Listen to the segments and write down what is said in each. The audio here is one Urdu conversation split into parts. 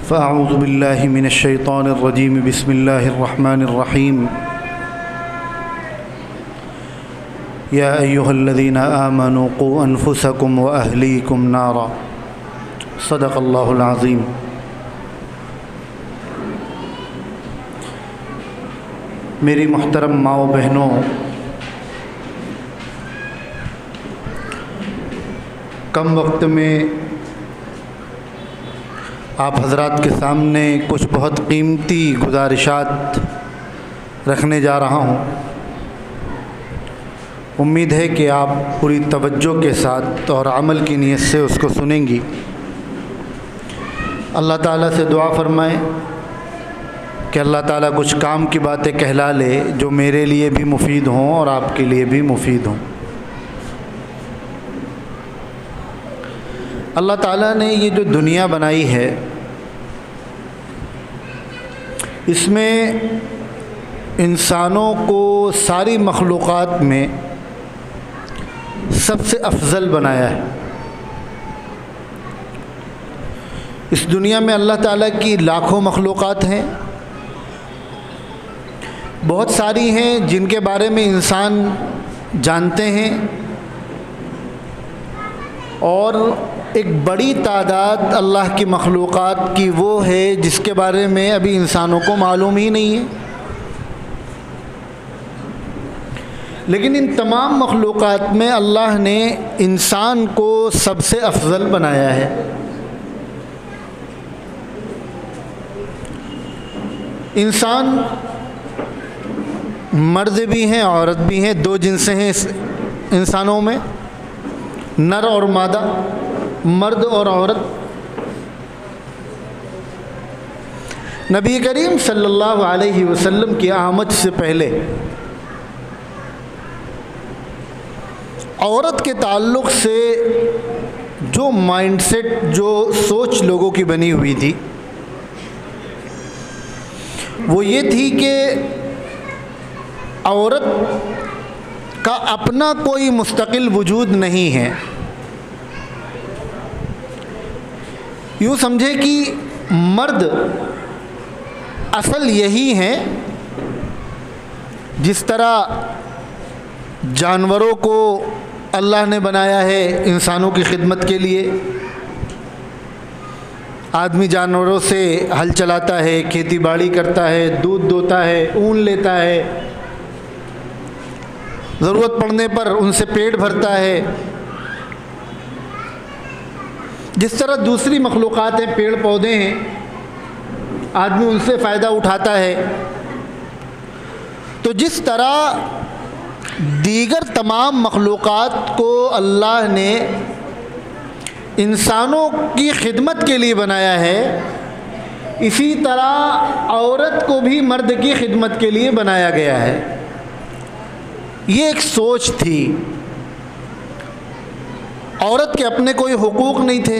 فاعوذ باللہ من الشیطان الرجیم بسم اللہ الرحمن الرحیم یا ایہا الذین آمنوا قوا انفسکم واہلیکم نارا صدق اللہ العظیم۔ میری محترم ماؤں بہنوں، کم وقت میں آپ حضرات کے سامنے کچھ بہت قیمتی گزارشات رکھنے جا رہا ہوں۔ امید ہے کہ آپ پوری توجہ کے ساتھ اور عمل کی نیت سے اس کو سنیں گی۔ اللہ تعالیٰ سے دعا فرمائیں کہ اللہ تعالیٰ کچھ کام کی باتیں کہلا لے جو میرے لیے بھی مفید ہوں اور آپ کے لیے بھی مفید ہوں۔ اللہ تعالیٰ نے یہ جو دنیا بنائی ہے، اس میں انسانوں کو ساری مخلوقات میں سب سے افضل بنایا ہے۔ اس دنیا میں اللہ تعالیٰ کی لاکھوں مخلوقات ہیں، بہت ساری ہیں جن کے بارے میں انسان جانتے ہیں، اور ایک بڑی تعداد اللہ کی مخلوقات کی وہ ہے جس کے بارے میں ابھی انسانوں کو معلوم ہی نہیں ہے۔ لیکن ان تمام مخلوقات میں اللہ نے انسان کو سب سے افضل بنایا ہے۔ انسان مرد بھی ہیں عورت بھی ہیں، دو جنسیں ہیں انسانوں میں، نر اور مادہ، مرد اور عورت۔ نبی کریم صلی اللہ علیہ وسلم کی آمد سے پہلے عورت کے تعلق سے جو مائنڈ سیٹ، جو سوچ لوگوں کی بنی ہوئی تھی، وہ یہ تھی کہ عورت کا اپنا کوئی مستقل وجود نہیں ہے۔ یوں سمجھے کہ مرد اصل یہی ہیں، جس طرح جانوروں کو اللہ نے بنایا ہے انسانوں کی خدمت کے لیے۔ آدمی جانوروں سے ہل چلاتا ہے، کھیتی باڑی کرتا ہے، دودھ دوہتا ہے، اون لیتا ہے، ضرورت پڑنے پر ان سے پیٹ بھرتا ہے۔ جس طرح دوسری مخلوقات ہیں، پیڑ پودے ہیں، آدمی ان سے فائدہ اٹھاتا ہے، تو جس طرح دیگر تمام مخلوقات کو اللہ نے انسانوں کی خدمت کے لیے بنایا ہے، اسی طرح عورت کو بھی مرد کی خدمت کے لیے بنایا گیا ہے۔ یہ ایک سوچ تھی۔ عورت کے اپنے کوئی حقوق نہیں تھے،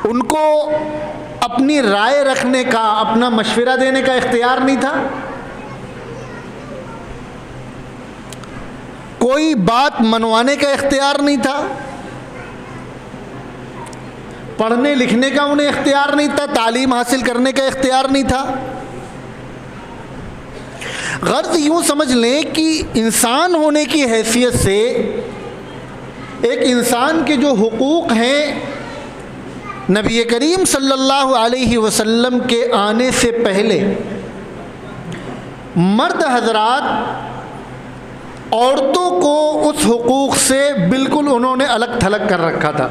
ان کو اپنی رائے رکھنے کا، اپنا مشورہ دینے کا اختیار نہیں تھا، کوئی بات منوانے کا اختیار نہیں تھا، پڑھنے لکھنے کا انہیں اختیار نہیں تھا، تعلیم حاصل کرنے کا اختیار نہیں تھا۔ غرض یوں سمجھ لیں کہ انسان ہونے کی حیثیت سے ایک انسان کے جو حقوق ہیں، نبی کریم صلی اللہ علیہ وسلم کے آنے سے پہلے مرد حضرات عورتوں کو اس حقوق سے بالکل انہوں نے الگ تھلگ کر رکھا تھا۔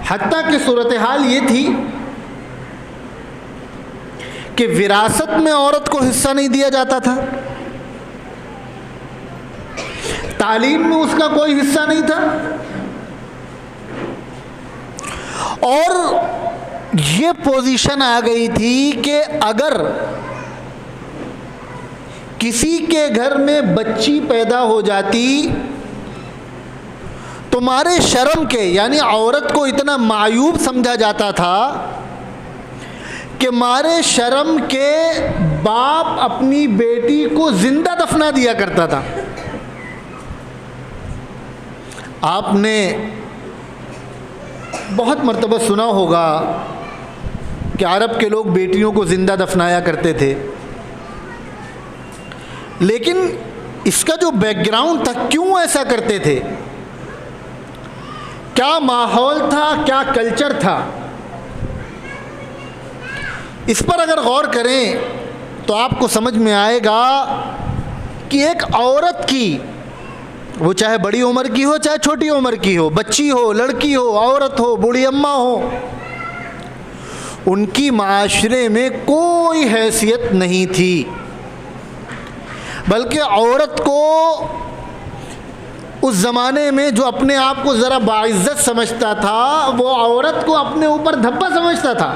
حتیٰ کہ صورتحال یہ تھی کہ وراثت میں عورت کو حصہ نہیں دیا جاتا تھا، تعلیم میں اس کا کوئی حصہ نہیں تھا، اور یہ پوزیشن آ گئی تھی کہ اگر کسی کے گھر میں بچی پیدا ہو جاتی تمہارے شرم کے، یعنی عورت کو اتنا معیوب سمجھا جاتا تھا کہ مارے شرم کے باپ اپنی بیٹی کو زندہ دفنا دیا کرتا تھا. آپ نے بہت مرتبہ سنا ہوگا کہ عرب کے لوگ بیٹیوں کو زندہ دفنایا کرتے تھے، لیکن اس کا جو بیک گراؤنڈ تھا، کیوں ایسا کرتے تھے، کیا ماحول تھا، کیا کلچر تھا، اس پر اگر غور کریں تو آپ کو سمجھ میں آئے گا کہ ایک عورت کی، وہ چاہے بڑی عمر کی ہو چاہے چھوٹی عمر کی ہو، بچی ہو، لڑکی ہو، عورت ہو، بوڑھی اماں ہو، ان کی معاشرے میں کوئی حیثیت نہیں تھی، بلکہ عورت کو اس زمانے میں جو اپنے آپ کو ذرا باعزت سمجھتا تھا، وہ عورت کو اپنے اوپر دھبا سمجھتا تھا.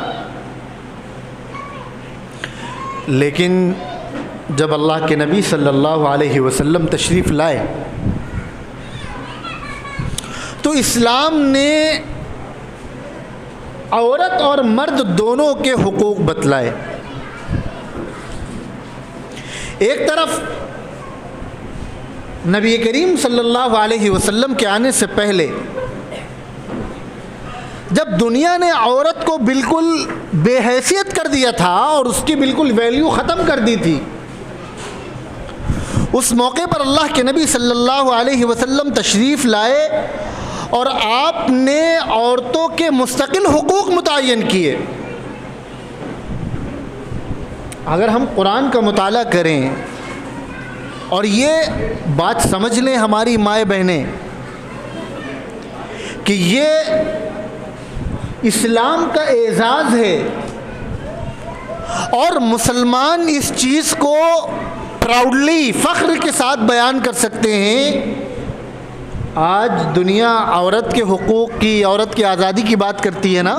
لیکن جب اللہ کے نبی صلی اللہ علیہ وسلم تشریف لائے تو اسلام نے عورت اور مرد دونوں کے حقوق بتلائے. ایک طرف نبی کریم صلی اللہ علیہ وسلم کے آنے سے پہلے جب دنیا نے عورت کو بالکل بے حیثیت کر دیا تھا اور اس کی بالکل ویلیو ختم کر دی تھی، اس موقع پر اللہ کے نبی صلی اللہ علیہ وسلم تشریف لائے اور آپ نے عورتوں کے مستقل حقوق متعین کیے. اگر ہم قرآن کا مطالعہ کریں اور یہ بات سمجھ لیں ہماری مائیں بہنیں کہ یہ اسلام کا اعزاز ہے اور مسلمان اس چیز کو پراؤڈلی، فخر کے ساتھ بیان کر سکتے ہیں. آج دنیا عورت کے حقوق کی، عورت کی آزادی کی بات کرتی ہے نا،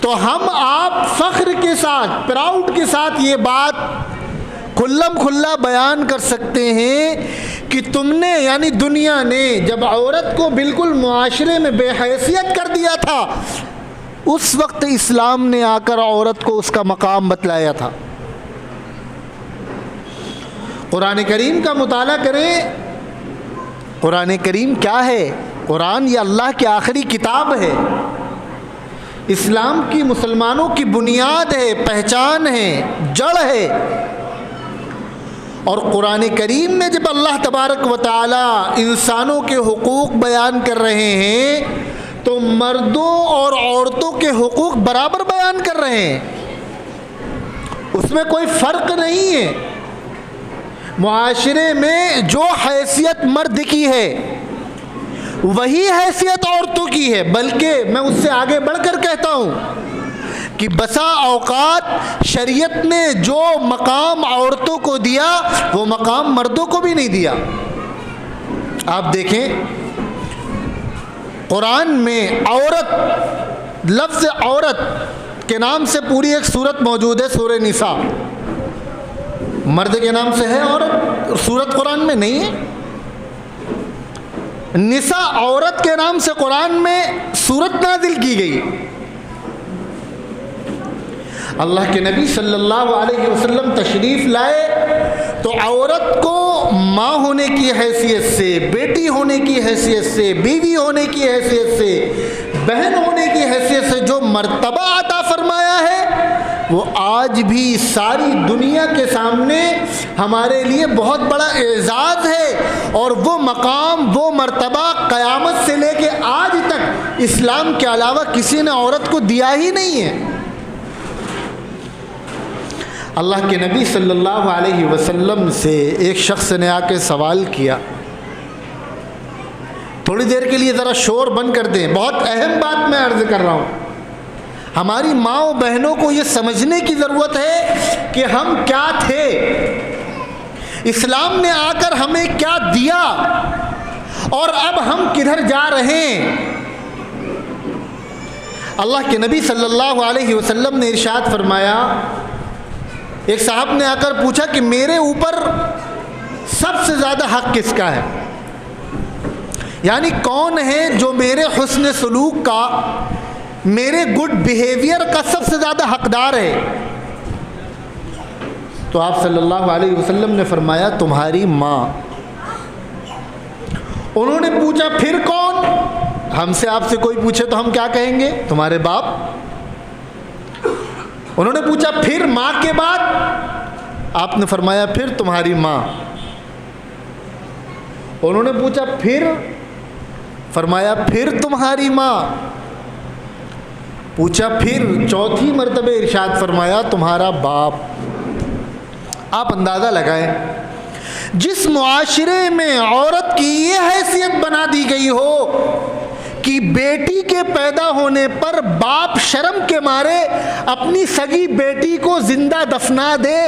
تو ہم آپ فخر کے ساتھ، پراؤڈ کے ساتھ یہ بات کھلم کھلا بیان کر سکتے ہیں کہ تم نے، یعنی دنیا نے جب عورت کو بالکل معاشرے میں بے حیثیت کر دیا تھا، اس وقت اسلام نے آ کر عورت کو اس کا مقام بتلایا تھا. قرآن کریم کا مطالعہ کریں. قرآن کریم کیا ہے؟ قرآن یہ اللہ کی آخری کتاب ہے، اسلام کی، مسلمانوں کی بنیاد ہے، پہچان ہے، جڑ ہے. اور قرآن کریم میں جب اللہ تبارک و تعالی انسانوں کے حقوق بیان کر رہے ہیں تو مردوں اور عورتوں کے حقوق برابر بیان کر رہے ہیں، اس میں کوئی فرق نہیں ہے. معاشرے میں جو حیثیت مرد کی ہے وہی حیثیت عورتوں کی ہے، بلکہ میں اس سے آگے بڑھ کر کہتا ہوں کہ بسا اوقات شریعت نے جو مقام عورتوں کو دیا وہ مقام مردوں کو بھی نہیں دیا. آپ دیکھیں قرآن میں عورت، لفظ عورت کے نام سے پوری ایک سورت موجود ہے، سورہ نساء. مرد کے نام سے ہے عورت، سورت قرآن میں نہیں ہے. نساء عورت کے نام سے قرآن میں سورت نازل کی گئی. اللہ کے نبی صلی اللہ علیہ وسلم تشریف لائے تو عورت کو ماں ہونے کی حیثیت سے، بیٹی ہونے کی حیثیت سے، بیوی ہونے کی حیثیت سے، بہن ہونے کی حیثیت سے جو مرتبہ عطا فرمایا ہے وہ آج بھی ساری دنیا کے سامنے ہمارے لیے بہت بڑا اعزاز ہے. اور وہ مقام، وہ مرتبہ قیامت سے لے کے آج تک اسلام کے علاوہ کسی نے عورت کو دیا ہی نہیں ہے. اللہ کے نبی صلی اللہ علیہ وسلم سے ایک شخص نے آ کے سوال کیا. تھوڑی دیر کے لیے ذرا شور بند کر دیں، بہت اہم بات میں عرض کر رہا ہوں. ہماری ماؤں بہنوں کو یہ سمجھنے کی ضرورت ہے کہ ہم کیا تھے، اسلام نے آ کر ہمیں کیا دیا اور اب ہم کدھر جا رہے ہیں. اللہ کے نبی صلی اللہ علیہ وسلم نے ارشاد فرمایا، ایک صاحب نے آ کر پوچھا کہ میرے اوپر سب سے زیادہ حق کس کا ہے، یعنی کون ہے جو میرے حسن سلوک کا، میرے گڈ بیہیویئر کا سب سے زیادہ حقدار ہے؟ تو آپ صلی اللہ علیہ وسلم نے فرمایا تمہاری ماں۔ انہوں نے پوچھا پھر کون؟ ہم سے آپ سے کوئی پوچھے تو ہم کیا کہیں گے؟ تمہارے باپ۔ انہوں نے پوچھا پھر ماں کے بعد؟ آپ نے فرمایا پھر تمہاری ماں۔ انہوں نے پوچھا پھر؟ فرمایا پھر تمہاری ماں۔ پوچھا پھر؟ چوتھی مرتبہ ارشاد فرمایا تمہارا باپ۔ آپ اندازہ لگائیں، جس معاشرے میں عورت کی یہ حیثیت بنا دی گئی ہو کہ بیٹی کے پیدا ہونے پر باپ شرم کے مارے اپنی سگی بیٹی کو زندہ دفنا دے،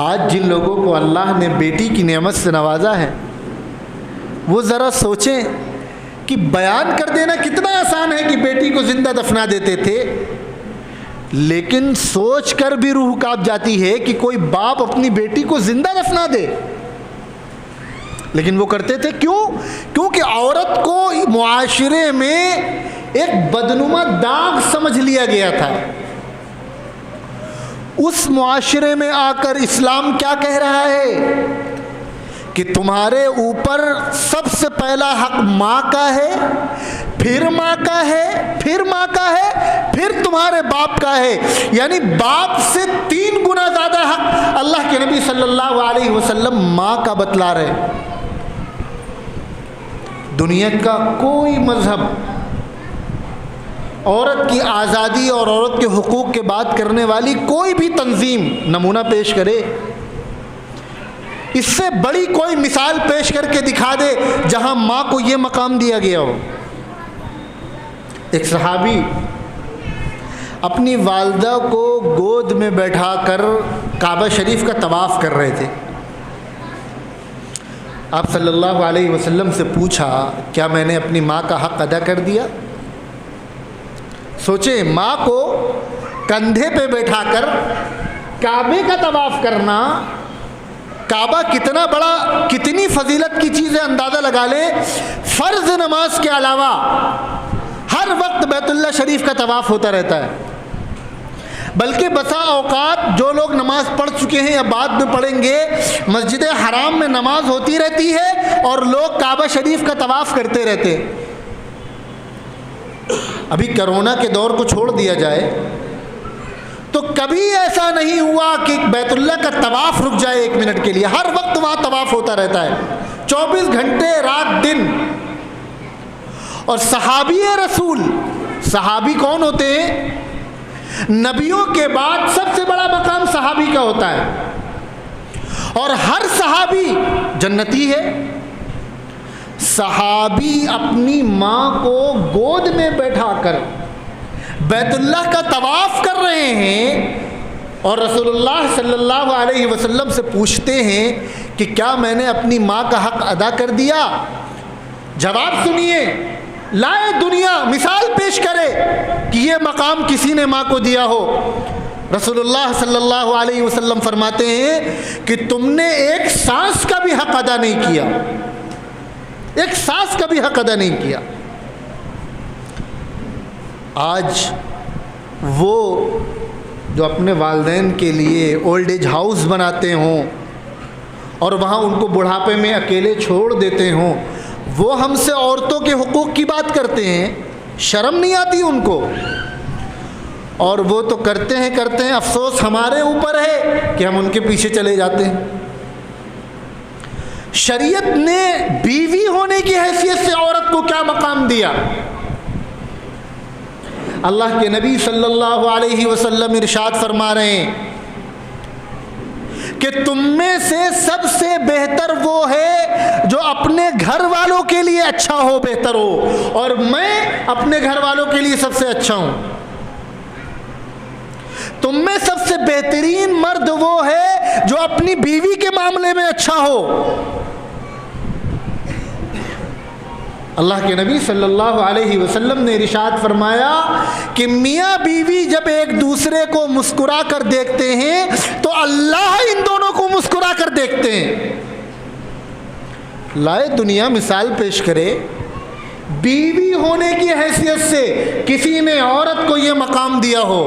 آج جن لوگوں کو اللہ نے بیٹی کی نعمت سے نوازا ہے وہ ذرا سوچیں کہ بیان کر دینا کتنا آسان ہے کہ بیٹی کو زندہ دفنا دیتے تھے، لیکن سوچ کر بھی روح کانپ جاتی ہے کہ کوئی باپ اپنی بیٹی کو زندہ دفنا دے۔ لیکن وہ کرتے تھے، کیوں؟ کیونکہ عورت کو معاشرے میں ایک بدنما داغ سمجھ لیا گیا تھا۔ اس معاشرے میں آ کر اسلام کیا کہہ رہا ہے کہ تمہارے اوپر سب سے پہلا حق ماں کا ہے، پھر ماں کا ہے، پھر ماں کا ہے، پھر تمہارے باپ کا ہے، یعنی باپ سے 3 گنا زیادہ حق اللہ کے نبی صلی اللہ علیہ وسلم ماں کا بتلا رہے۔ دنیا کا کوئی مذہب عورت کی آزادی اور عورت کے حقوق کے بات کرنے والی کوئی بھی تنظیم نمونہ پیش کرے، اس سے بڑی کوئی مثال پیش کر کے دکھا دے جہاں ماں کو یہ مقام دیا گیا ہو۔ ایک صحابی اپنی والدہ کو گود میں بیٹھا کر کعبہ شریف کا طواف کر رہے تھے۔ آپ صلی اللہ علیہ وسلم سے پوچھا کیا میں نے اپنی ماں کا حق ادا کر دیا؟ سوچیں، ماں کو کندھے پہ بیٹھا کر کعبے کا طواف کرنا، کعبہ کتنا بڑا، کتنی فضیلت کی چیز ہے، اندازہ لگا لیں۔ فرض نماز کے علاوہ ہر وقت بیت اللہ شریف کا طواف ہوتا رہتا ہے، بلکہ بسا اوقات جو لوگ نماز پڑھ چکے ہیں یا بعد میں پڑھیں گے، مسجد حرام میں نماز ہوتی رہتی ہے اور لوگ کعبہ شریف کا طواف کرتے رہتے ہیں۔ ابھی کرونا کے دور کو چھوڑ دیا جائے تو کبھی ایسا نہیں ہوا کہ بیت اللہ کا طواف رک جائے 1 منٹ کے لیے، ہر وقت وہاں طواف ہوتا رہتا ہے، 24 گھنٹے رات دن۔ اور صحابی رسول، صحابی کون ہوتے ہیں؟ نبیوں کے بعد سب سے بڑا مقام صحابی کا ہوتا ہے، اور ہر صحابی جنتی ہے۔ صحابی اپنی ماں کو گود میں بیٹھا کر بیت اللہ کا طواف کر رہے ہیں اور رسول اللہ صلی اللہ علیہ وسلم سے پوچھتے ہیں کہ کیا میں نے اپنی ماں کا حق ادا کر دیا؟ جواب سنیے، لائے دنیا مثال پیش کرے کہ یہ مقام کسی نے ماں کو دیا ہو۔ رسول اللہ صلی اللہ علیہ وسلم فرماتے ہیں کہ تم نے ایک سانس کا بھی حق ادا نہیں کیا، ایک سانس کا بھی حق ادا نہیں کیا۔ آج وہ جو اپنے والدین کے لیے اولڈ ایج ہاؤس بناتے ہوں اور وہاں ان کو بڑھاپے میں اکیلے چھوڑ دیتے ہوں، وہ ہم سے عورتوں کے حقوق کی بات کرتے ہیں، شرم نہیں آتی ان کو؟ اور وہ تو کرتے ہیں، افسوس ہمارے اوپر ہے کہ ہم ان کے پیچھے چلے جاتے ہیں۔ شریعت نے بیوی ہونے کی حیثیت سے عورت کو کیا مقام دیا؟ اللہ کے نبی صلی اللہ علیہ وسلم ارشاد فرما رہے ہیں کہ تم میں سے سب سے بہتر وہ ہے جو اپنے گھر والوں کے لیے اچھا ہو، بہتر ہو، اور میں اپنے گھر والوں کے لیے سب سے اچھا ہوں۔ تم میں سب سے بہترین مرد وہ ہے جو اپنی بیوی کے معاملے میں اچھا ہو۔ اللہ کے نبی صلی اللہ علیہ وسلم نے ارشاد فرمایا کہ میاں بیوی جب ایک دوسرے کو مسکرا کر دیکھتے ہیں تو اللہ ان دونوں کو مسکرا کر دیکھتے ہیں۔ لائے دنیا مثال پیش کرے بیوی ہونے کی حیثیت سے کسی نے عورت کو یہ مقام دیا ہو۔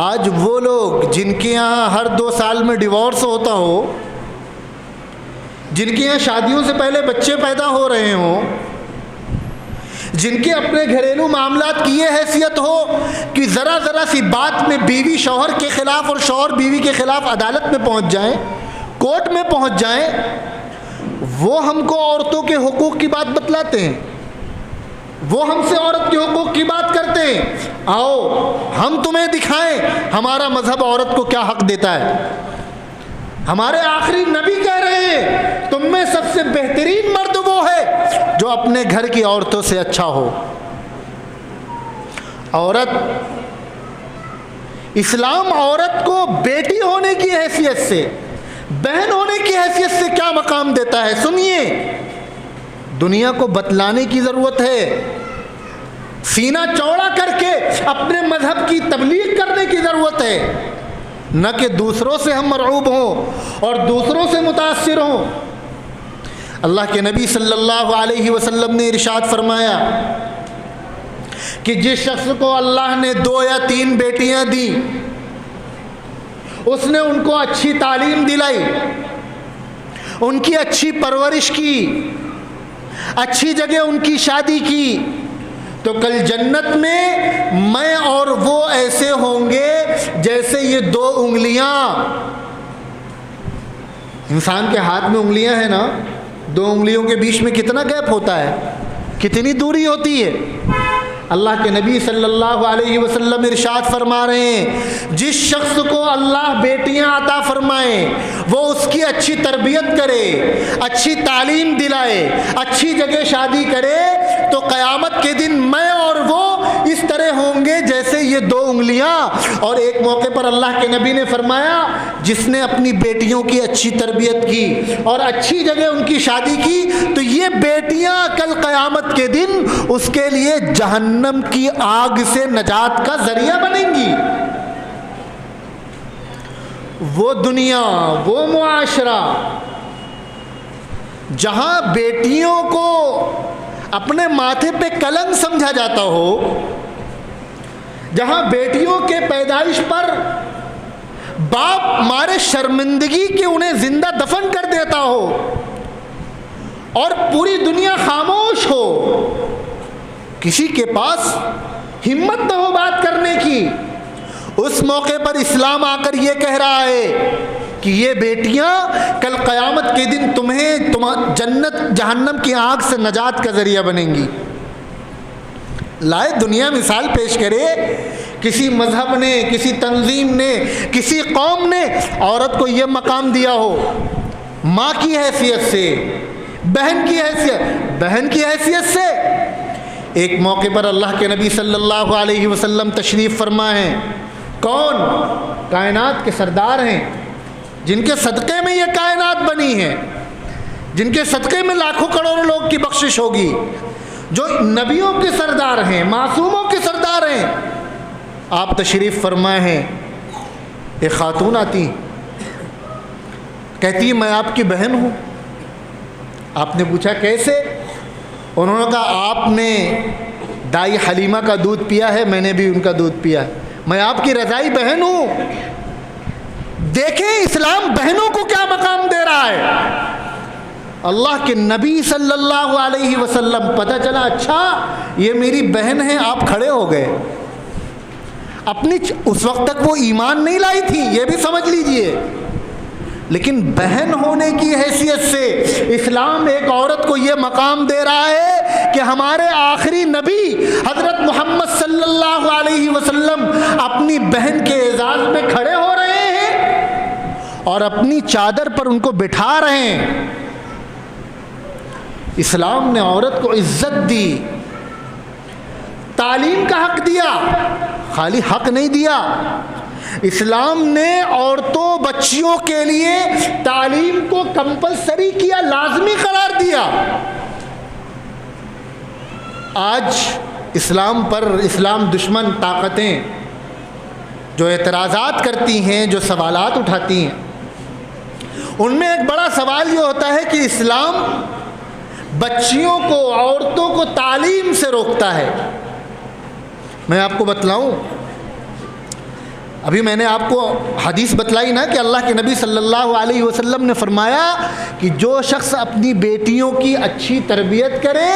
آج وہ لوگ جن کے یہاں ہر 2 سال میں ڈیورس ہوتا ہو، جن کے یہاں شادیوں سے پہلے بچے پیدا ہو رہے ہوں، جن کے اپنے گھریلو معاملات کی یہ حیثیت ہو کہ ذرا ذرا سی بات میں بیوی شوہر کے خلاف اور شوہر بیوی کے خلاف عدالت میں پہنچ جائیں، کورٹ میں پہنچ جائیں، وہ ہم کو عورتوں کے حقوق کی بات بتلاتے ہیں، وہ ہم سے عورت کے حقوق کی بات کرتے ہیں۔ آؤ ہم تمہیں دکھائیں ہمارا مذہب عورت کو کیا حق دیتا ہے۔ ہمارے آخری نبی کہہ رہے ہیں تم میں سب سے بہترین مرد وہ ہے جو اپنے گھر کی عورتوں سے اچھا ہو۔ عورت، اسلام عورت کو بیٹی ہونے کی حیثیت سے، بہن ہونے کی حیثیت سے کیا مقام دیتا ہے، سنیے۔ دنیا کو بتلانے کی ضرورت ہے، سینہ چوڑا کر کے اپنے مذہب کی تبلیغ کرنے کی ضرورت ہے، نہ کہ دوسروں سے ہم مرعوب ہوں اور دوسروں سے متاثر ہوں۔ اللہ کے نبی صلی اللہ علیہ وسلم نے ارشاد فرمایا کہ جس شخص کو اللہ نے 2 یا 3 بیٹیاں دی، اس نے ان کو اچھی تعلیم دلائی، ان کی اچھی پرورش کی، اچھی جگہ ان کی شادی کی، تو کل جنت میں اور وہ ایسے ہوں گے جیسے یہ 2 انگلیاں۔ انسان کے ہاتھ میں انگلیاں ہیں نا، 2 انگلیوں کے بیچ میں کتنا گیپ ہوتا ہے، کتنی دوری ہوتی ہے۔ اللہ کے نبی صلی اللہ علیہ وسلم ارشاد فرما رہے ہیں جس شخص کو اللہ بیٹیاں عطا فرمائے، وہ اس کی اچھی تربیت کرے، اچھی تعلیم دلائے، اچھی جگہ شادی کرے، تو قیامت کے دن میں اور وہ اس طرح ہوں گے جیسے یہ 2 انگلیاں۔ اور ایک موقع پر اللہ کے نبی نے فرمایا جس نے اپنی بیٹیوں کی اچھی تربیت کی اور اچھی جگہ ان کی شادی کی، تو یہ بیٹیاں کل قیامت کے دن اس کے لیے جہنم کی آگ سے نجات کا ذریعہ بنیں گی۔ وہ دنیا، وہ معاشرہ جہاں بیٹیوں کو اپنے ماتھے پہ کلنگ سمجھا جاتا ہو، جہاں بیٹیوں کے پیدائش پر باپ مارے شرمندگی کے انہیں زندہ دفن کر دیتا ہو اور پوری دنیا خاموش ہو، کسی کے پاس ہمت نہ ہو بات کرنے کی، اس موقع پر اسلام آ کر یہ کہہ رہا ہے کہ یہ بیٹیاں کل قیامت کے دن تمہیں جنت جہنم کی آگ سے نجات کا ذریعہ بنیں گی۔ لائے دنیا مثال پیش کرے، کسی مذہب نے، کسی تنظیم نے، کسی قوم نے عورت کو یہ مقام دیا ہو، ماں کی حیثیت سے، بہن کی حیثیت سے۔ ایک موقع پر اللہ کے نبی صلی اللہ علیہ وسلم تشریف فرما ہیں، کون؟ کائنات کے سردار ہیں، جن کے صدقے میں یہ کائنات بنی ہے، جن کے صدقے میں لاکھوں کروڑوں لوگ کی بخشش ہوگی، جو نبیوں کے سردار ہیں، معصوموں کے سردار ہیں۔ آپ تشریف فرمائے ہیں، ایک خاتون آتی کہتی ہے میں آپ کی بہن ہوں۔ آپ نے پوچھا کیسے؟ انہوں نے کہا آپ نے دائی حلیمہ کا دودھ پیا ہے، میں نے بھی ان کا دودھ پیا ہے، میں آپ کی رضائی بہن ہوں۔ دیکھیں اسلام بہنوں کو کیا مقام دے رہا ہے۔ اللہ کے نبی صلی اللہ علیہ وسلم، پتہ چلا اچھا یہ میری بہن ہے، آپ کھڑے ہو گئے۔ اپنی اس وقت تک وہ ایمان نہیں لائی تھی، یہ بھی سمجھ لیجئے، لیکن بہن ہونے کی حیثیت سے اسلام ایک عورت کو یہ مقام دے رہا ہے کہ ہمارے آخری نبی حضرت محمد صلی اللہ علیہ وسلم اپنی بہن کے اعزاز میں کھڑے ہو رہے ہیں اور اپنی چادر پر ان کو بٹھا رہے ہیں۔ اسلام نے عورت کو عزت دی، تعلیم کا حق دیا، خالی حق نہیں دیا، اسلام نے عورتوں بچیوں کے لیے تعلیم کو کمپلسری کیا، لازمی قرار دیا۔ آج اسلام پر اسلام دشمن طاقتیں جو اعتراضات کرتی ہیں، جو سوالات اٹھاتی ہیں، ان میں ایک بڑا سوال یہ ہوتا ہے کہ اسلام بچیوں کو, عورتوں کو تعلیم سے روکتا ہے. میں آپ کو بتلاؤں, ابھی میں نے آپ کو حدیث بتلائی نا کہ اللہ کے نبی صلی اللہ علیہ وسلم نے فرمایا کہ جو شخص اپنی بیٹیوں کی اچھی تربیت کرے,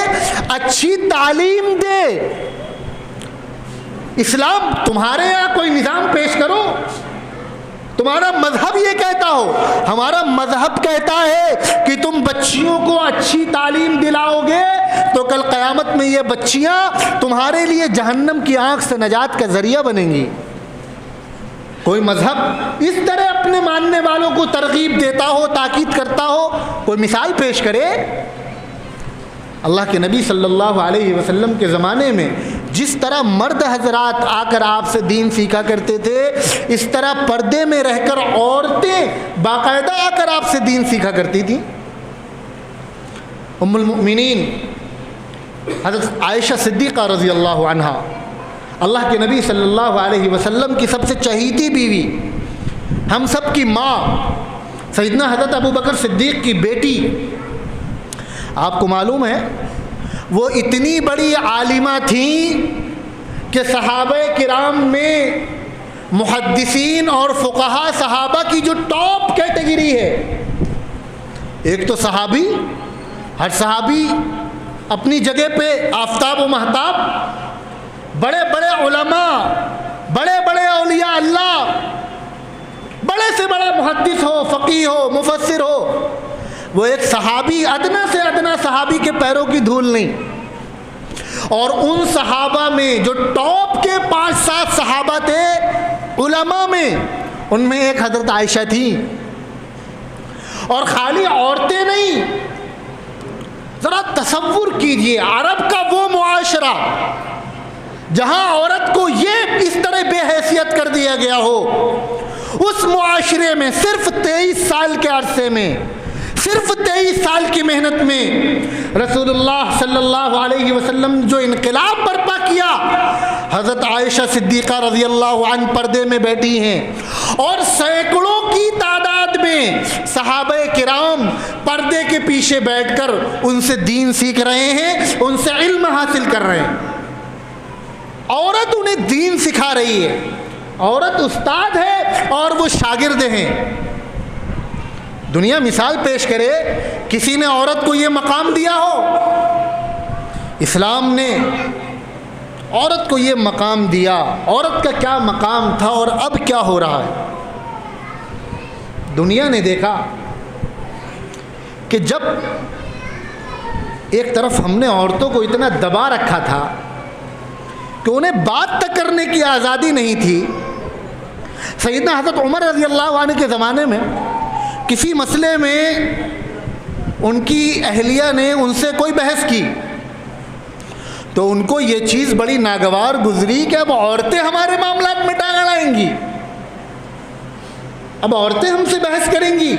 اچھی تعلیم دے. اسلام تمہارے یہاں کوئی نظام پیش کرو, تمہارا مذہب یہ کہتا ہو, ہمارا مذہب کہتا ہے کہ تم بچیوں کو اچھی تعلیم دلاؤ گے تو کل قیامت میں یہ بچیاں تمہارے لیے جہنم کی آنکھ سے نجات کا ذریعہ بنیں گی. کوئی مذہب اس طرح اپنے ماننے والوں کو ترغیب دیتا ہو, تاکید کرتا ہو, کوئی مثال پیش کرے. اللہ کے نبی صلی اللہ علیہ وسلم کے زمانے میں جس طرح مرد حضرات آ کر آپ سے دین سیکھا کرتے تھے, اس طرح پردے میں رہ کر عورتیں باقاعدہ آ کر آپ سے دین سیکھا کرتی تھیں. ام المؤمنین حضرت عائشہ صدیقہ رضی اللہ عنہا, اللہ کے نبی صلی اللہ علیہ وسلم کی سب سے چہیتی بیوی, ہم سب کی ماں, سیدنا حضرت ابو بکر صدیق کی بیٹی. آپ کو معلوم ہے وہ اتنی بڑی عالمہ تھیں کہ صحابہ کرام میں محدثین اور فقہاء صحابہ کی جو ٹاپ کیٹیگری ہے, ایک تو صحابی, ہر صحابی اپنی جگہ پہ آفتاب و مہتاب, بڑے بڑے علماء, بڑے بڑے اولیاء اللہ, بڑے سے بڑا محدث ہو, فقیہ ہو, مفسر ہو, وہ ایک صحابی, ادنا سے ادنا صحابی کے پیروں کی دھول نہیں. اور ان صحابہ میں جو ٹاپ کے 5-7 صحابہ تھے علماء میں, ان میں ایک حضرت عائشہ تھی. اور خالی عورتیں نہیں, ذرا تصور کیجئے عرب کا وہ معاشرہ جہاں عورت کو یہ اس طرح بے حیثیت کر دیا گیا ہو, اس معاشرے میں صرف 23 سال کے عرصے میں, صرف 23 سال کی محنت میں رسول اللہ صلی اللہ علیہ وسلم جو انقلاب برپا کیا, حضرت عائشہ صدیقہ رضی اللہ عنہ پردے میں بیٹھی ہیں اور سینکڑوں کی تعداد میں صحابہ کرام پردے کے پیچھے بیٹھ کر ان سے دین سیکھ رہے ہیں, ان سے علم حاصل کر رہے ہیں. عورت انہیں دین سکھا رہی ہے, عورت استاد ہے اور وہ شاگرد ہیں. دنیا مثال پیش کرے, کسی نے عورت کو یہ مقام دیا ہو؟ اسلام نے عورت کو یہ مقام دیا. عورت کا کیا مقام تھا اور اب کیا ہو رہا ہے؟ دنیا نے دیکھا کہ جب ایک طرف ہم نے عورتوں کو اتنا دبا رکھا تھا کہ انہیں بات تک کرنے کی آزادی نہیں تھی. سیدنا حضرت عمر رضی اللہ عنہ کے زمانے میں کسی مسئلے میں ان کی اہلیہ نے ان سے کوئی بحث کی تو ان کو یہ چیز بڑی ناگوار گزری کہ اب عورتیں ہمارے معاملات میں ٹانگ اڑائیں گی, اب عورتیں ہم سے بحث کریں گی.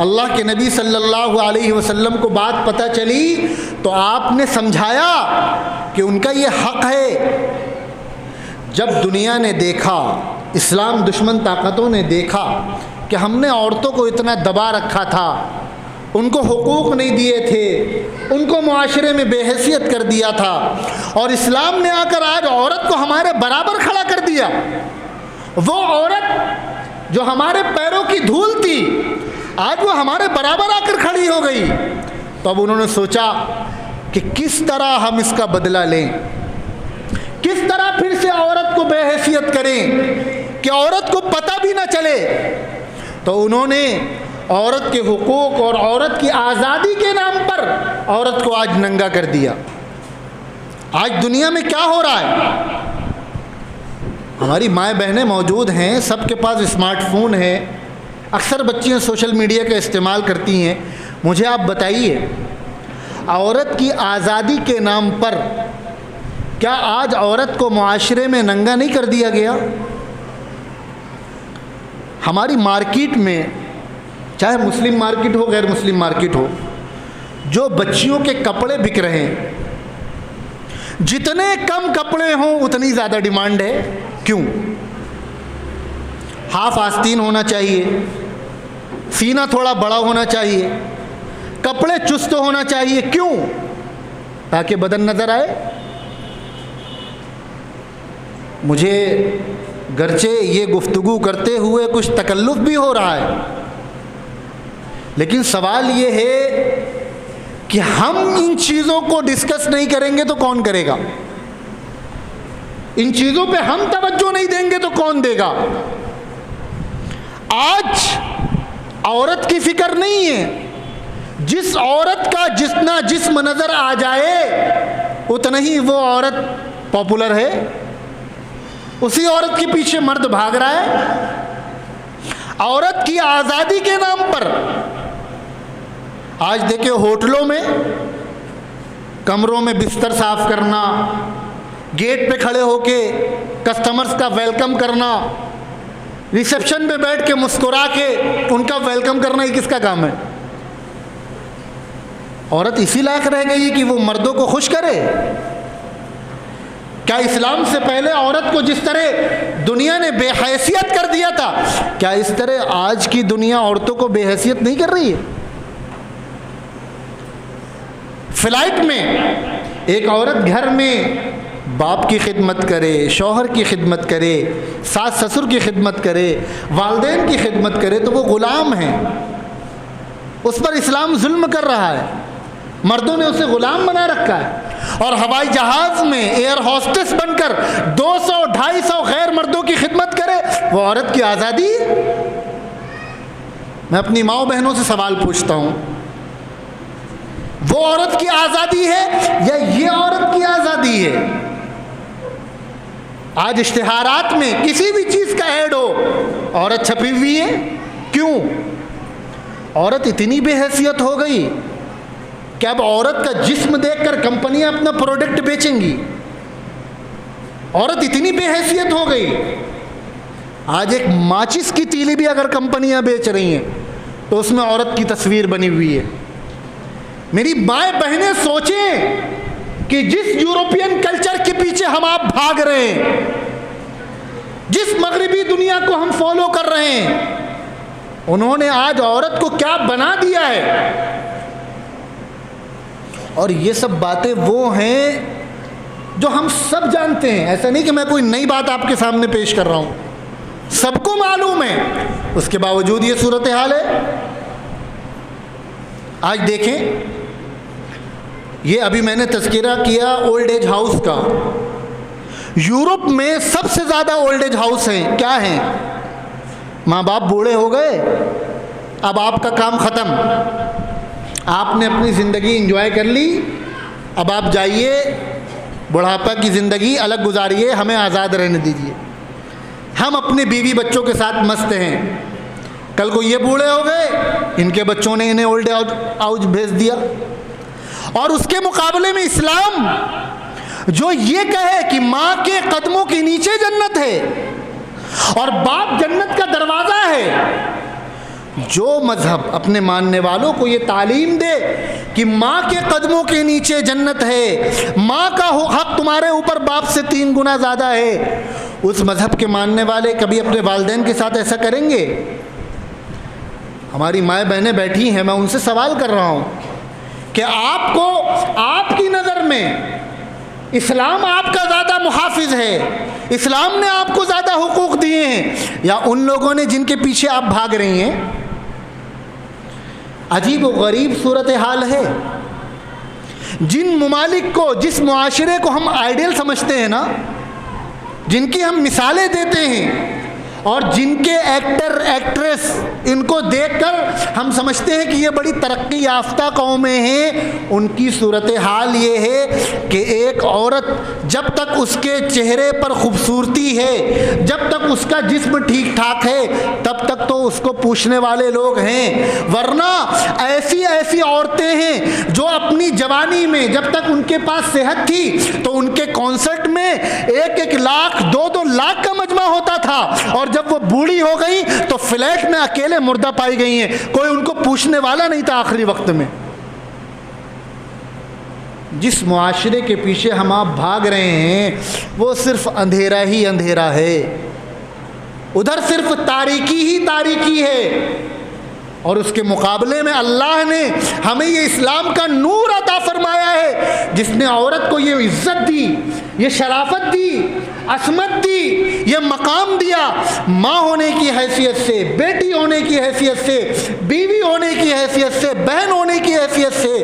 اللہ کے نبی صلی اللہ علیہ وسلم کو بات پتہ چلی تو آپ نے سمجھایا کہ ان کا یہ حق ہے. جب دنیا نے دیکھا, اسلام دشمن طاقتوں نے دیکھا کہ ہم نے عورتوں کو اتنا دبا رکھا تھا, ان کو حقوق نہیں دیے تھے, ان کو معاشرے میں بے حیثیت کر دیا تھا, اور اسلام نے آ کر آج عورت کو ہمارے برابر کھڑا کر دیا, وہ عورت جو ہمارے پیروں کی دھول تھی آج وہ ہمارے برابر آ کر کھڑی ہو گئی. تو اب انہوں نے سوچا کہ کس طرح ہم اس کا بدلہ لیں, کس طرح پھر سے عورت کو بے حیثیت کریں کہ عورت کو پتہ بھی نہ چلے. تو انہوں نے عورت کے حقوق اور عورت کی آزادی کے نام پر عورت کو آج ننگا کر دیا. آج دنیا میں کیا ہو رہا ہے؟ ہماری مائیں بہنیں موجود ہیں, سب کے پاس اسمارٹ فون ہے, اکثر بچیاں سوشل میڈیا کا استعمال کرتی ہیں. مجھے آپ بتائیے, عورت کی آزادی کے نام پر کیا آج عورت کو معاشرے میں ننگا نہیں کر دیا گیا؟ ہماری مارکیٹ میں, چاہے مسلم مارکیٹ ہو غیر مسلم مارکیٹ ہو, جو بچیوں کے کپڑے بک رہے ہیں, جتنے کم کپڑے ہوں اتنی زیادہ ڈیمانڈ ہے. کیوں؟ ہاف آستین ہونا چاہیے, سینہ تھوڑا بڑا ہونا چاہیے, کپڑے چست ہونا چاہیے. کیوں؟ تاکہ بدن نظر آئے. مجھے گرچہ یہ گفتگو کرتے ہوئے کچھ تکلف بھی ہو رہا ہے، لیکن سوال یہ ہے کہ ہم ان چیزوں کو ڈسکس نہیں کریں گے تو کون کرے گا؟ ان چیزوں پہ ہم توجہ نہیں دیں گے تو کون دے گا؟ آج عورت کی فکر نہیں ہے. جس عورت کا جتنا جسم نظر آ جائے اتنا ہی وہ عورت پاپولر ہے، اسی عورت کے پیچھے مرد بھاگ رہا ہے. عورت کی آزادی کے نام پر آج دیکھیں ہوٹلوں میں کمروں میں بستر صاف کرنا، گیٹ پہ کھڑے ہو کے کسٹمرز کا ویلکم کرنا، ریسیپشن پہ بیٹھ کے مسکرا کے ان کا ویلکم کرنا، یہ کس کا کام ہے؟ عورت اسی لائق رہ گئی کہ وہ مردوں کو خوش کرے؟ کیا اسلام سے پہلے عورت کو جس طرح دنیا نے بے حیثیت کر دیا تھا، کیا اس طرح آج کی دنیا عورتوں کو بے حیثیت نہیں کر رہی ہے؟ فلائٹ میں ایک عورت گھر میں باپ کی خدمت کرے، شوہر کی خدمت کرے، ساس سسر کی خدمت کرے، والدین کی خدمت کرے تو وہ غلام ہیں. اس پر اسلام ظلم کر رہا ہے، مردوں نے اسے غلام بنا رکھا ہے. اور ہوائی جہاز میں ایئر ہوسٹس بن کر 200-250 غیر مردوں کی خدمت کرے، وہ عورت کی آزادی؟ میں اپنی ماؤں بہنوں سے سوال پوچھتا ہوں، وہ عورت کی آزادی ہے یا یہ عورت کی آزادی ہے؟ آج اشتہارات میں کسی بھی چیز کا ایڈ ہو عورت چھپی ہوئی ہے. کیوں؟ عورت اتنی بے حیثیت ہو گئی کہ اب عورت کا جسم دیکھ کر کمپنیاں اپنا پروڈکٹ بیچیں گی. عورت اتنی بے حیثیت ہو گئی، آج ایک ماچس کی تیلی بھی اگر کمپنیاں بیچ رہی ہیں تو اس میں عورت کی تصویر بنی ہوئی ہے. میری مائیں بہنیں سوچیں کہ جس یورپین کلچر کے پیچھے ہم آپ بھاگ رہے ہیں، جس مغربی دنیا کو ہم فالو کر رہے ہیں، انہوں نے آج عورت کو کیا بنا دیا ہے. اور یہ سب باتیں وہ ہیں جو ہم سب جانتے ہیں. ایسا نہیں کہ میں کوئی نئی بات آپ کے سامنے پیش کر رہا ہوں، سب کو معلوم ہے. اس کے باوجود یہ صورتحال ہے. آج دیکھیں، یہ ابھی میں نے تذکرہ کیا اولڈ ایج ہاؤس کا. یورپ میں سب سے زیادہ اولڈ ایج ہاؤس ہیں. کیا ہیں؟ ماں باپ بوڑھے ہو گئے، اب آپ کا کام ختم، آپ نے اپنی زندگی انجوائے کر لی، اب آپ جائیے بڑھاپا کی زندگی الگ گزاریے، ہمیں آزاد رہنے دیجیے، ہم اپنے بیوی بچوں کے ساتھ مست ہیں. کل کو یہ بوڑھے ہو گئے، ان کے بچوں نے انہیں اولڈ ہاؤس بھیج دیا. اور اس کے مقابلے میں اسلام جو یہ کہے کہ ماں کے قدموں کے نیچے جنت ہے اور باپ جنت کا دروازہ ہے، جو مذہب اپنے ماننے والوں کو یہ تعلیم دے کہ ماں کے قدموں کے نیچے جنت ہے، ماں کا حق تمہارے اوپر باپ سے 3 گنا زیادہ ہے، اس مذہب کے ماننے والے کبھی اپنے والدین کے ساتھ ایسا کریں گے؟ ہماری مائیں بہنیں بیٹھی ہیں، میں ان سے سوال کر رہا ہوں کہ آپ کو آپ کی نظر میں اسلام آپ کا زیادہ محافظ ہے، اسلام نے آپ کو زیادہ حقوق دیے ہیں، یا ان لوگوں نے جن کے پیچھے آپ بھاگ رہی ہیں؟ عجیب و غریب صورتحال ہے. جن ممالک کو، جس معاشرے کو ہم آئیڈیل سمجھتے ہیں نا، جن کی ہم مثالیں دیتے ہیں اور جن کے ایکٹر ایکٹریس ان کو دیکھ کر ہم سمجھتے ہیں کہ یہ بڑی ترقی یافتہ قومیں ہیں، ان کی صورتحال یہ ہے کہ ایک عورت جب تک اس کے چہرے پر خوبصورتی ہے، جب تک اس کا جسم ٹھیک ٹھاک ہے، تب تک تو اس کو پوچھنے والے لوگ ہیں. ورنہ ایسی ایسی عورتیں ہیں جو اپنی جوانی میں جب تک ان کے پاس صحت تھی تو ان کے کانسرٹ میں 1-1 لاکھ 2-2 لاکھ کا مجمع ہوتا تھا، اور جب وہ بوڑھی ہو گئی تو فلیٹ میں اکیلے مردہ پائی گئی ہیں، کوئی ان کو پوچھنے والا نہیں تھا آخری وقت میں. جس معاشرے کے پیچھے ہم آپ بھاگ رہے ہیں وہ صرف اندھیرا ہی اندھیرا ہے، ادھر صرف تاریکی ہی تاریکی ہے. اور اس کے مقابلے میں اللہ نے ہمیں یہ اسلام کا نور عطا فرمایا ہے، جس نے عورت کو یہ عزت دی، یہ شرافت دی، عصمت دی، یہ مقام دیا، ماں ہونے کی حیثیت سے، بیٹی ہونے کی حیثیت سے، بیوی ہونے کی حیثیت سے، بہن ہونے کی حیثیت سے۔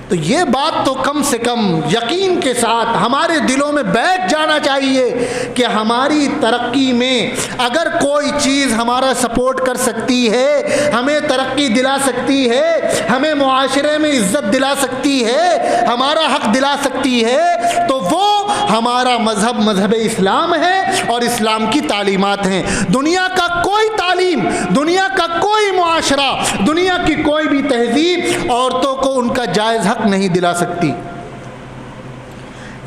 تو یہ بات تو کم سے کم یقین کے ساتھ ہمارے دلوں میں بیٹھ جانا چاہیے کہ ہماری ترقی میں اگر کوئی چیز ہمارا سپورٹ کر سکتی ہے، ہمیں ترقی دلا سکتی ہے، ہمیں معاشرے میں عزت دلا سکتی ہے، ہمارا حق دلا سکتی ہے، تو وہ ہمارا مذہب، مذہب اسلام ہے اور اسلام کی تعلیمات ہیں۔ دنیا کا کوئی تعلیم، دنیا کا کوئی معاشرہ، دنیا کی کوئی بھی تہذیب عورتوں کو ان کا جائز حق نہیں دلا سکتی۔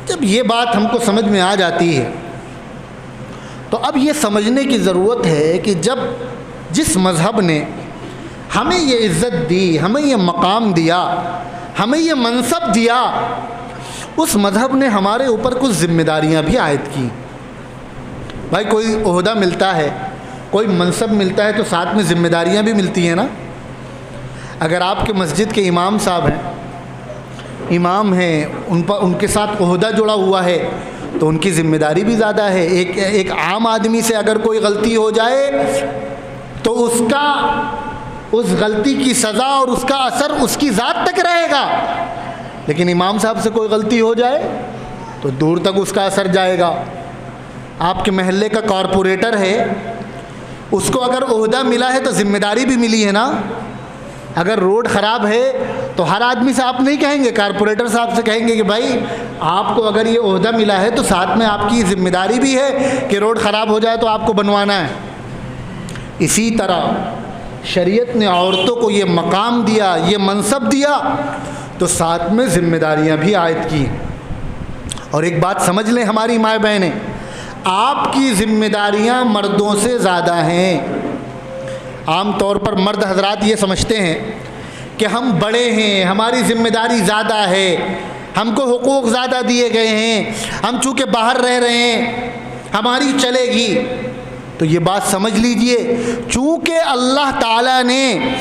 جب یہ بات ہم کو سمجھ میں آ جاتی ہے تو اب یہ سمجھنے کی ضرورت ہے کہ جس مذہب نے ہمیں یہ عزت دی، ہمیں یہ مقام دیا، ہمیں یہ منصب دیا، اس مذہب نے ہمارے اوپر کچھ ذمہ داریاں بھی عائد کی۔ بھائی کوئی عہدہ ملتا ہے، کوئی منصب ملتا ہے تو ساتھ میں ذمہ داریاں بھی ملتی ہیں نا۔ اگر آپ کے مسجد کے امام صاحب ہیں، امام ہیں، ان کے ساتھ عہدہ جڑا ہوا ہے تو ان کی ذمہ داری بھی زیادہ ہے۔ ایک عام آدمی سے اگر کوئی غلطی ہو جائے تو اس غلطی کی سزا اور اس کا اثر اس کی ذات تک رہے گا، لیکن امام صاحب سے کوئی غلطی ہو جائے تو دور تک اس کا اثر جائے گا۔ آپ کے محلے کا کارپوریٹر ہے، اس کو اگر عہدہ ملا ہے تو ذمہ داری بھی ملی ہے نا۔ اگر روڈ خراب ہے تو ہر آدمی سے آپ نہیں کہیں گے، کارپوریٹر صاحب سے کہیں گے کہ بھائی آپ کو اگر یہ عہدہ ملا ہے تو ساتھ میں آپ کی ذمہ داری بھی ہے کہ روڈ خراب ہو جائے تو آپ کو بنوانا ہے۔ اسی طرح شریعت نے عورتوں کو یہ مقام دیا، یہ منصب دیا، تو ساتھ میں ذمہ داریاں بھی عائد کی۔ اور ایک بات سمجھ لیں ہماری مائیں بہنیں، آپ کی ذمہ داریاں مردوں سے زیادہ ہیں۔ عام طور پر مرد حضرات یہ سمجھتے ہیں کہ ہم بڑے ہیں، ہماری ذمہ داری زیادہ ہے، ہم کو حقوق زیادہ دیے گئے ہیں، ہم چونکہ باہر رہ رہے ہیں ہماری چلے گی۔ تو یہ بات سمجھ لیجئے، چونکہ اللہ تعالیٰ نے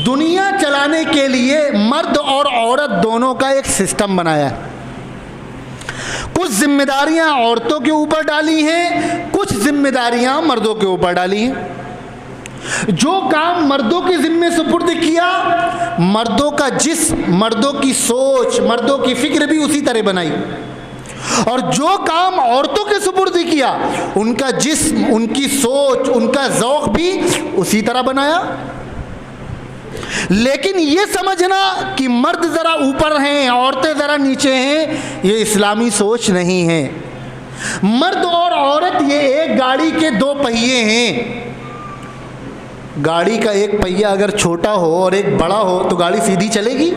دنیا چلانے کے لیے مرد اور عورت دونوں کا ایک سسٹم بنایا ہے۔ کچھ ذمہ داریاں عورتوں کے اوپر ڈالی ہیں، کچھ ذمہ داریاں مردوں کے اوپر ڈالی ہیں۔ جو کام مردوں کے ذمے سپرد کیا، مردوں کا جسم، مردوں کی سوچ، مردوں کی فکر بھی اسی طرح بنائی، اور جو کام عورتوں کے سپرد کیا، ان کا جسم، ان کی سوچ، ان کا ذوق بھی اسی طرح بنایا۔ لیکن یہ سمجھنا کہ مرد ذرا اوپر ہیں، عورتیں ذرا نیچے ہیں، یہ اسلامی سوچ نہیں ہے۔ مرد اور عورت یہ ایک گاڑی کے دو پہیے ہیں۔ گاڑی کا ایک پہیہ اگر چھوٹا ہو اور ایک بڑا ہو تو گاڑی سیدھی چلے گی؟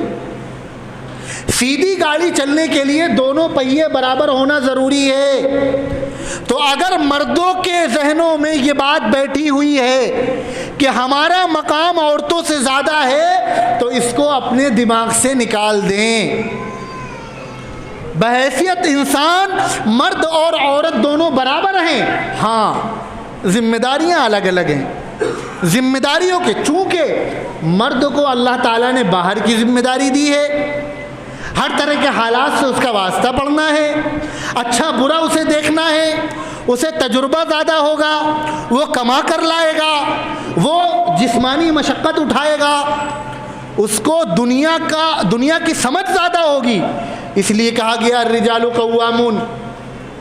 سیدھی گاڑی چلنے کے لیے دونوں پہیے برابر ہونا ضروری ہے۔ تو اگر مردوں کے ذہنوں میں یہ بات بیٹھی ہوئی ہے کہ ہمارا مقام عورتوں سے زیادہ ہے تو اس کو اپنے دماغ سے نکال دیں۔ بحیثیت انسان مرد اور عورت دونوں برابر ہیں، ہاں ذمہ داریاں الگ الگ ہیں۔ ذمہ داریوں کے چونکہ مرد کو اللہ تعالیٰ نے باہر کی ذمہ داری دی ہے، ہر طرح کے حالات سے اس کا واسطہ پڑنا ہے، اچھا برا اسے دیکھنا ہے، اسے تجربہ زیادہ ہوگا، وہ کما کر لائے گا، وہ جسمانی مشقت اٹھائے گا، اس کو دنیا کی سمجھ زیادہ ہوگی۔ اس لیے کہا گیا الرجال قوامون،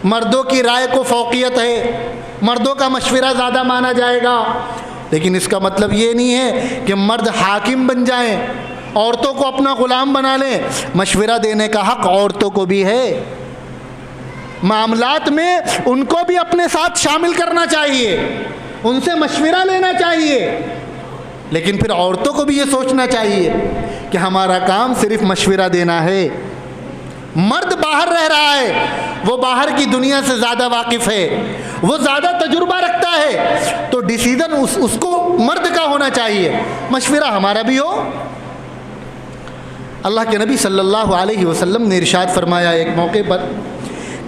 مردوں کی رائے کو فوقیت ہے، مردوں کا مشورہ زیادہ مانا جائے گا۔ لیکن اس کا مطلب یہ نہیں ہے کہ مرد حاکم بن جائیں، عورتوں کو اپنا غلام بنا لیں۔ مشورہ دینے کا حق عورتوں کو بھی ہے، معاملات میں ان کو بھی اپنے ساتھ شامل کرنا چاہیے، ان سے مشورہ لینا چاہیے، لیکن پھر عورتوں کو بھی یہ سوچنا چاہیے کہ ہمارا کام صرف مشورہ دینا ہے۔ مرد باہر رہ رہا ہے، وہ باہر کی دنیا سے زیادہ واقف ہے، وہ زیادہ تجربہ رکھتا ہے، تو ڈیسیزن اس کو مرد کا ہونا چاہیے، مشورہ ہمارا بھی ہو۔ اللہ کے نبی صلی اللہ علیہ وسلم نے ارشاد فرمایا ایک موقع پر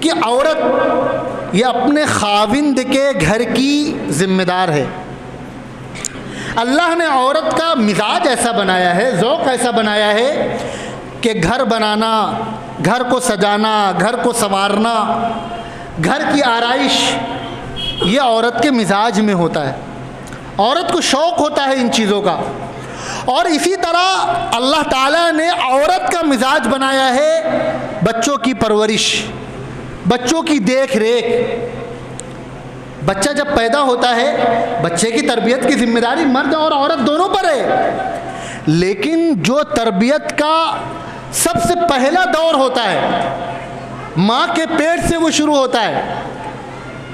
کہ عورت یہ اپنے خاوند کے گھر کی ذمہ دار ہے۔ اللہ نے عورت کا مزاج ایسا بنایا ہے، ذوق ایسا بنایا ہے کہ گھر بنانا، گھر کو سجانا، گھر کو سنوارنا، گھر کی آرائش، یہ عورت کے مزاج میں ہوتا ہے، عورت کو شوق ہوتا ہے ان چیزوں کا۔ اور اسی طرح اللہ تعالیٰ نے عورت کا مزاج بنایا ہے بچوں کی پرورش، بچوں کی دیکھ ریکھ۔ بچہ جب پیدا ہوتا ہے، بچے کی تربیت کی ذمہ داری مرد اور عورت دونوں پر ہے، لیکن جو تربیت کا سب سے پہلا دور ہوتا ہے، ماں کے پیٹ سے وہ شروع ہوتا ہے،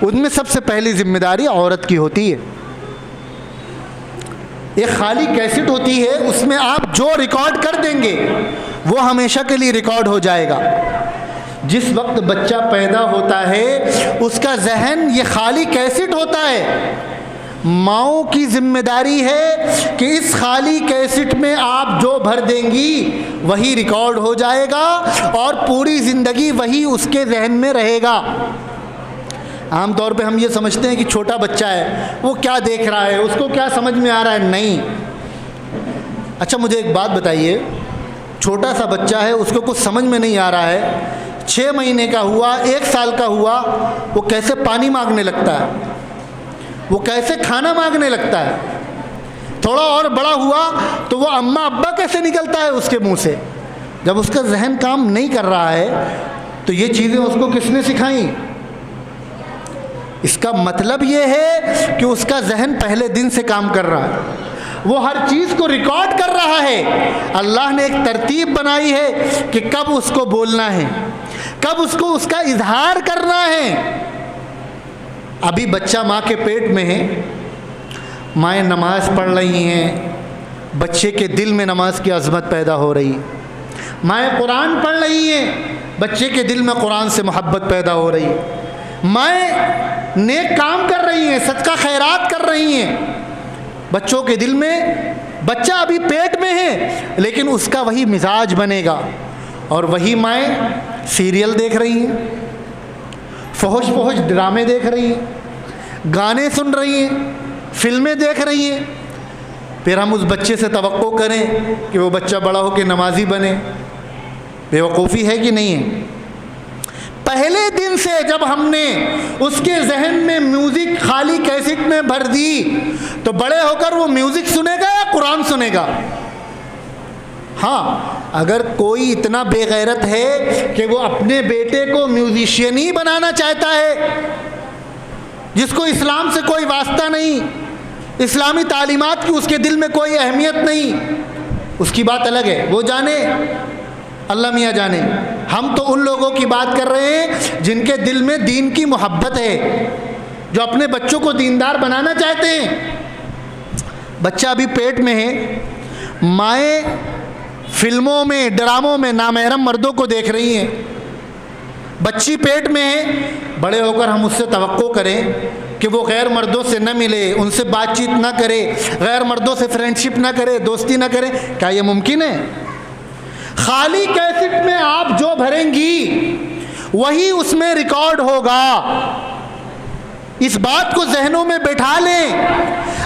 ان میں سب سے پہلی ذمہ داری عورت کی ہوتی ہے۔ ایک خالی کیسٹ ہوتی ہے، اس میں آپ جو ریکارڈ کر دیں گے وہ ہمیشہ کے لیے ریکارڈ ہو جائے گا۔ جس وقت بچہ پیدا ہوتا ہے اس کا ذہن یہ خالی کیسٹ ہوتا ہے، ماؤں کی ذمہ داری ہے کہ اس خالی کیسٹ میں آپ جو بھر دیں گی وہی ریکارڈ ہو جائے گا اور پوری زندگی وہی اس کے ذہن میں رہے گا۔ عام طور پہ ہم یہ سمجھتے ہیں کہ چھوٹا بچہ ہے، وہ کیا دیکھ رہا ہے، اس کو کیا سمجھ میں آ رہا ہے، نہیں۔ اچھا مجھے ایک بات بتائیے، چھوٹا سا بچہ ہے، اس کو کچھ سمجھ میں نہیں آ رہا ہے، 6 مہینے کا ہوا، 1 سال کا ہوا، وہ کیسے پانی مانگنے لگتا ہے، وہ کیسے کھانا مانگنے لگتا ہے، تھوڑا اور بڑا ہوا تو وہ اماں ابا کیسے نکلتا ہے اس کے منہ سے۔ جب اس کا ذہن کام نہیں کر رہا ہے تو یہ چیزیں اس کو کس نے سکھائیں؟ اس کا مطلب یہ ہے کہ اس کا ذہن پہلے دن سے کام کر رہا ہے، وہ ہر چیز کو ریکارڈ کر رہا ہے۔ اللہ نے ایک ترتیب بنائی ہے کہ کب اس کو بولنا ہے، کب اس کو اس کا اظہار کرنا ہے۔ ابھی بچہ ماں کے پیٹ میں ہے، مائیں نماز پڑھ رہی ہیں، بچے کے دل میں نماز کی عظمت پیدا ہو رہی، مائیں قرآن پڑھ رہی ہیں، بچے کے دل میں قرآن سے محبت پیدا ہو رہی، مائیں نیک کام کر رہی ہیں، صدقہ خیرات کر رہی ہیں، بچوں کے دل میں، بچہ ابھی پیٹ میں ہے لیکن اس کا وہی مزاج بنے گا۔ اور وہی مائیں سیریل دیکھ رہی ہیں، فحش ڈرامے دیکھ رہی ہیں، گانے سن رہی ہیں، فلمیں دیکھ رہی ہیں، پھر ہم اس بچے سے توقع کریں کہ وہ بچہ بڑا ہو کے نمازی بنے، بے وقوفی ہے کہ نہیں ہے؟ پہلے دن سے جب ہم نے اس کے ذہن میں میوزک خالی کیسٹ میں بھر دی تو بڑے ہو کر وہ میوزک سنے گا یا قرآن سنے گا؟ ہاں، اگر کوئی اتنا بے غیرت ہے کہ وہ اپنے بیٹے کو میوزیشین ہی بنانا چاہتا ہے، جس کو اسلام سے کوئی واسطہ نہیں، اسلامی تعلیمات کی اس کے دل میں کوئی اہمیت نہیں، اس کی بات الگ ہے، وہ جانے، اللہ میاں جانے۔ ہم تو ان لوگوں کی بات کر رہے ہیں جن کے دل میں دین کی محبت ہے، جو اپنے بچوں کو دیندار بنانا چاہتے ہیں۔ بچہ ابھی پیٹ میں ہے، مائیں فلموں میں، ڈراموں میں نامحرم مردوں کو دیکھ رہی ہیں، بچی پیٹ میں ہے، بڑے ہو کر ہم اس سے توقع کریں کہ وہ غیر مردوں سے نہ ملے، ان سے بات چیت نہ کرے، غیر مردوں سے فرینڈشپ نہ کرے، دوستی نہ کرے، کیا یہ ممکن ہے؟ خالی کیسٹ میں آپ جو بھریں گی وہی اس میں ریکارڈ ہوگا۔ اس بات کو ذہنوں میں بٹھا لیں۔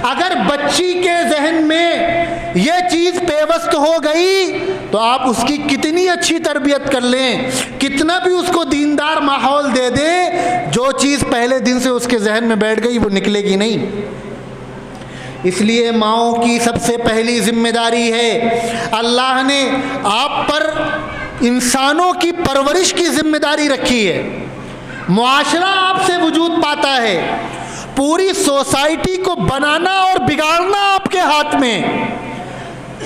اگر بچی کے ذہن میں یہ چیز پیوست ہو گئی تو آپ اس کی کتنی اچھی تربیت کر لیں، کتنا بھی اس کو دیندار ماحول دے دیں، جو چیز پہلے دن سے اس کے ذہن میں بیٹھ گئی وہ نکلے گی نہیں۔ اس لیے ماؤں کی سب سے پہلی ذمہ داری ہے، اللہ نے آپ پر انسانوں کی پرورش کی ذمہ داری رکھی ہے۔ معاشرہ آپ سے وجود پاتا ہے، پوری سوسائٹی کو بنانا اور بگاڑنا آپ کے ہاتھ میں۔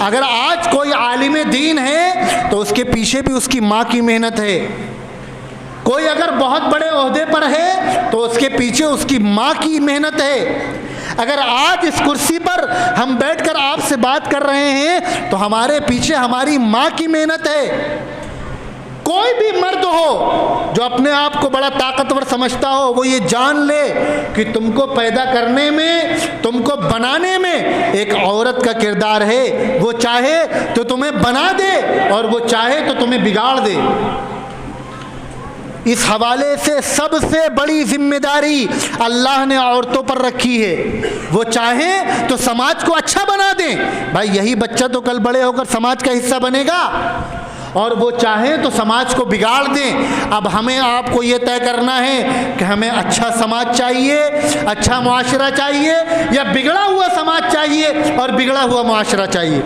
اگر آج کوئی عالم دین ہے تو اس کے پیچھے بھی اس کی ماں کی محنت ہے، کوئی اگر بہت بڑے عہدے پر ہے تو اس کے پیچھے اس کی ماں کی محنت ہے۔ اگر آج اس کرسی پر ہم بیٹھ کر آپ سے بات کر رہے ہیں تو ہمارے پیچھے ہماری ماں کی محنت ہے۔ کوئی بھی مرد ہو جو اپنے آپ کو بڑا طاقتور سمجھتا ہو، وہ یہ جان لے کہ تم کو پیدا کرنے میں، تم کو بنانے میں ایک عورت کا کردار ہے۔ وہ چاہے تو تمہیں بنا دے اور وہ چاہے تو تمہیں بگاڑ دے۔ اس حوالے سے سب سے بڑی ذمہ داری اللہ نے عورتوں پر رکھی ہے۔ وہ چاہیں تو سماج کو اچھا بنا دیں، بھائی یہی بچہ تو کل بڑے ہو کر سماج کا حصہ بنے گا، اور وہ چاہیں تو سماج کو بگاڑ دیں۔ اب ہمیں آپ کو یہ طے کرنا ہے کہ ہمیں اچھا سماج چاہیے، اچھا معاشرہ چاہیے، یا بگڑا ہوا سماج چاہیے اور بگڑا ہوا معاشرہ چاہیے۔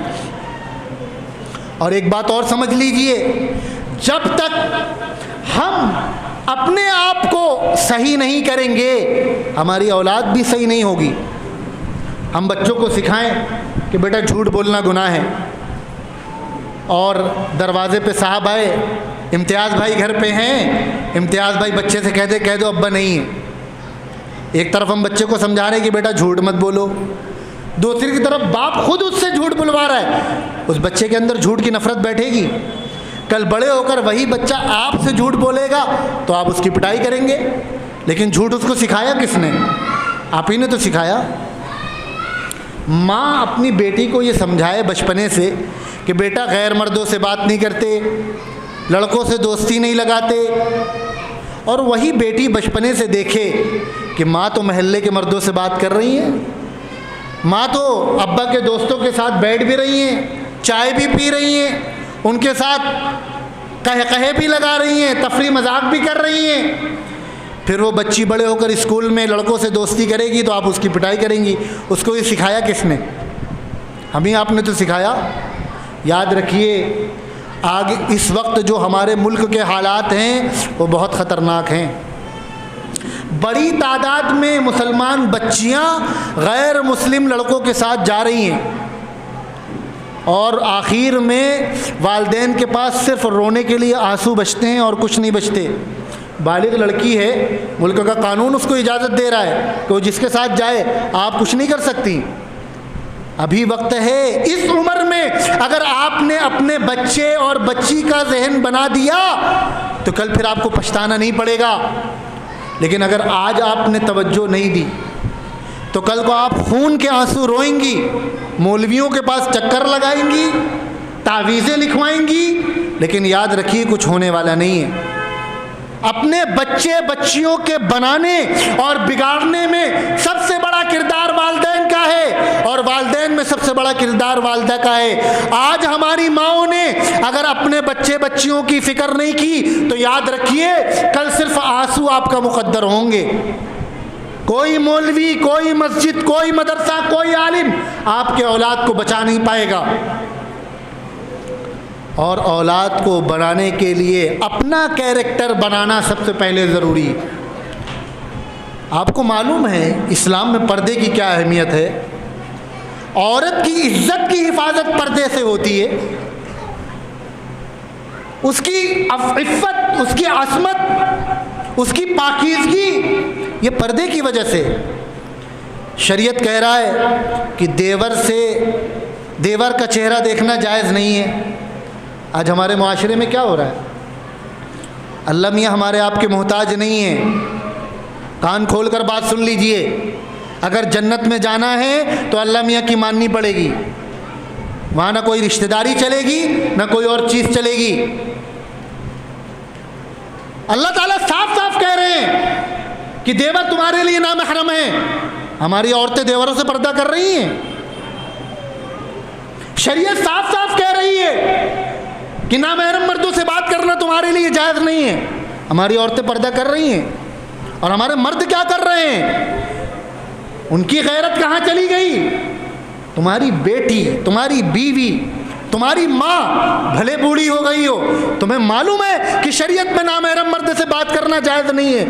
اور ایک بات اور سمجھ لیجئے، جب تک ہم اپنے آپ کو صحیح نہیں کریں گے ہماری اولاد بھی صحیح نہیں ہوگی۔ ہم بچوں کو سکھائیں کہ بیٹا جھوٹ بولنا گناہ ہے، اور دروازے پہ صاحب آئے، امتیاز بھائی گھر پہ ہیں، امتیاز بھائی بچے سے کہہ دو ابا نہیں ہے۔ ایک طرف ہم بچے کو سمجھا رہے ہیں کہ بیٹا جھوٹ مت بولو، دوسری کی طرف باپ خود اس سے جھوٹ بلوا رہا ہے۔ اس بچے کے اندر جھوٹ کی نفرت بیٹھے گی، کل بڑے ہو کر وہی بچہ آپ سے جھوٹ بولے گا تو آپ اس کی پٹائی کریں گے، لیکن جھوٹ اس کو سکھایا کس نے؟ آپ ہی نے تو سکھایا۔ ماں اپنی بیٹی کو یہ سمجھائے بچپنے سے کہ بیٹا غیر مردوں سے بات نہیں کرتے، لڑکوں سے دوستی نہیں لگاتے، اور وہی بیٹی بچپنے سے دیکھے کہ ماں تو محلے کے مردوں سے بات کر رہی ہیں، ماں تو ابا کے دوستوں کے ساتھ بیٹھ بھی رہی ہیں، چائے بھی پی رہی ہیں، ان کے ساتھ کہے بھی لگا رہی ہیں، تفریح مذاق بھی کر رہی ہیں۔ پھر وہ بچی بڑے ہو کر اسکول میں لڑکوں سے دوستی کرے گی تو آپ اس کی پٹائی کریں گی۔ اس کو یہ سکھایا کس نے؟ ہم ہی آپ نے تو سکھایا۔ یاد رکھیے، آگے اس وقت جو ہمارے ملک کے حالات ہیں وہ بہت خطرناک ہیں۔ بڑی تعداد میں مسلمان بچیاں غیر مسلم لڑکوں کے ساتھ جا رہی ہیں، اور آخر میں والدین کے پاس صرف رونے کے لیے آنسو بچتے ہیں اور کچھ نہیں بچتے۔ بالغ لڑکی ہے، ملک کا قانون اس کو اجازت دے رہا ہے کہ وہ جس کے ساتھ جائے، آپ کچھ نہیں کر سکتی۔ ابھی وقت ہے، اس عمر میں اگر آپ نے اپنے بچے اور بچی کا ذہن بنا دیا تو کل پھر آپ کو پچھتانا نہیں پڑے گا، لیکن اگر آج آپ نے توجہ نہیں دی تو کل کو آپ خون کے آنسو روئیں گی، مولویوں کے پاس چکر لگائیں گی، تعویذیں لکھوائیں گی، لیکن یاد رکھیے کچھ ہونے والا نہیں ہے۔ اپنے بچے بچیوں کے بنانے اور بگاڑنے میں سب سے بڑا کردار والدین کا ہے، اور والدین میں سب سے بڑا کردار والدہ کا ہے۔ آج ہماری ماؤں نے اگر اپنے بچے بچیوں کی فکر نہیں کی تو یاد رکھیے کل صرف آنسو آپ کا مقدر ہوں گے۔ کوئی مولوی، کوئی مسجد، کوئی مدرسہ، کوئی عالم آپ کے اولاد کو بچا نہیں پائے گا۔ اور اولاد کو بنانے کے لیے اپنا کیریکٹر بنانا سب سے پہلے ضروری ہے۔ آپ کو معلوم ہے اسلام میں پردے کی کیا اہمیت ہے؟ عورت کی عزت کی حفاظت پردے سے ہوتی ہے، اس کی عفت، اس کی عصمت، اس کی پاکیزگی یہ پردے کی وجہ سے۔ شریعت کہہ رہا ہے کہ دیور کا چہرہ دیکھنا جائز نہیں ہے۔ آج ہمارے معاشرے میں کیا ہو رہا ہے؟ اللہ میاں ہمارے آپ کے محتاج نہیں ہیں۔ کان کھول کر بات سن لیجئے، اگر جنت میں جانا ہے تو اللہ میاں کی ماننی پڑے گی، وہاں نہ کوئی رشتہ داری چلے گی نہ کوئی اور چیز چلے گی۔ اللہ تعالیٰ صاف صاف کہہ رہے ہیں کہ دیور تمہارے لیے نامحرم ہیں۔ ہماری عورتیں دیوروں سے پردہ کر رہی ہیں۔ شریعت صاف صاف کہہ رہی ہے کہ نامحرم مردوں سے بات کرنا تمہارے لیے جائز نہیں ہے۔ ہماری عورتیں پردہ کر رہی ہیں، اور ہمارے مرد کیا کر رہے ہیں؟ ان کی غیرت کہاں چلی گئی؟ تمہاری بیٹی، تمہاری بیوی، تمہاری ماں بھلے بوڑھی ہو گئی ہو، تمہیں معلوم ہے کہ شریعت میں نامحرم مرد سے بات کرنا جائز نہیں ہے۔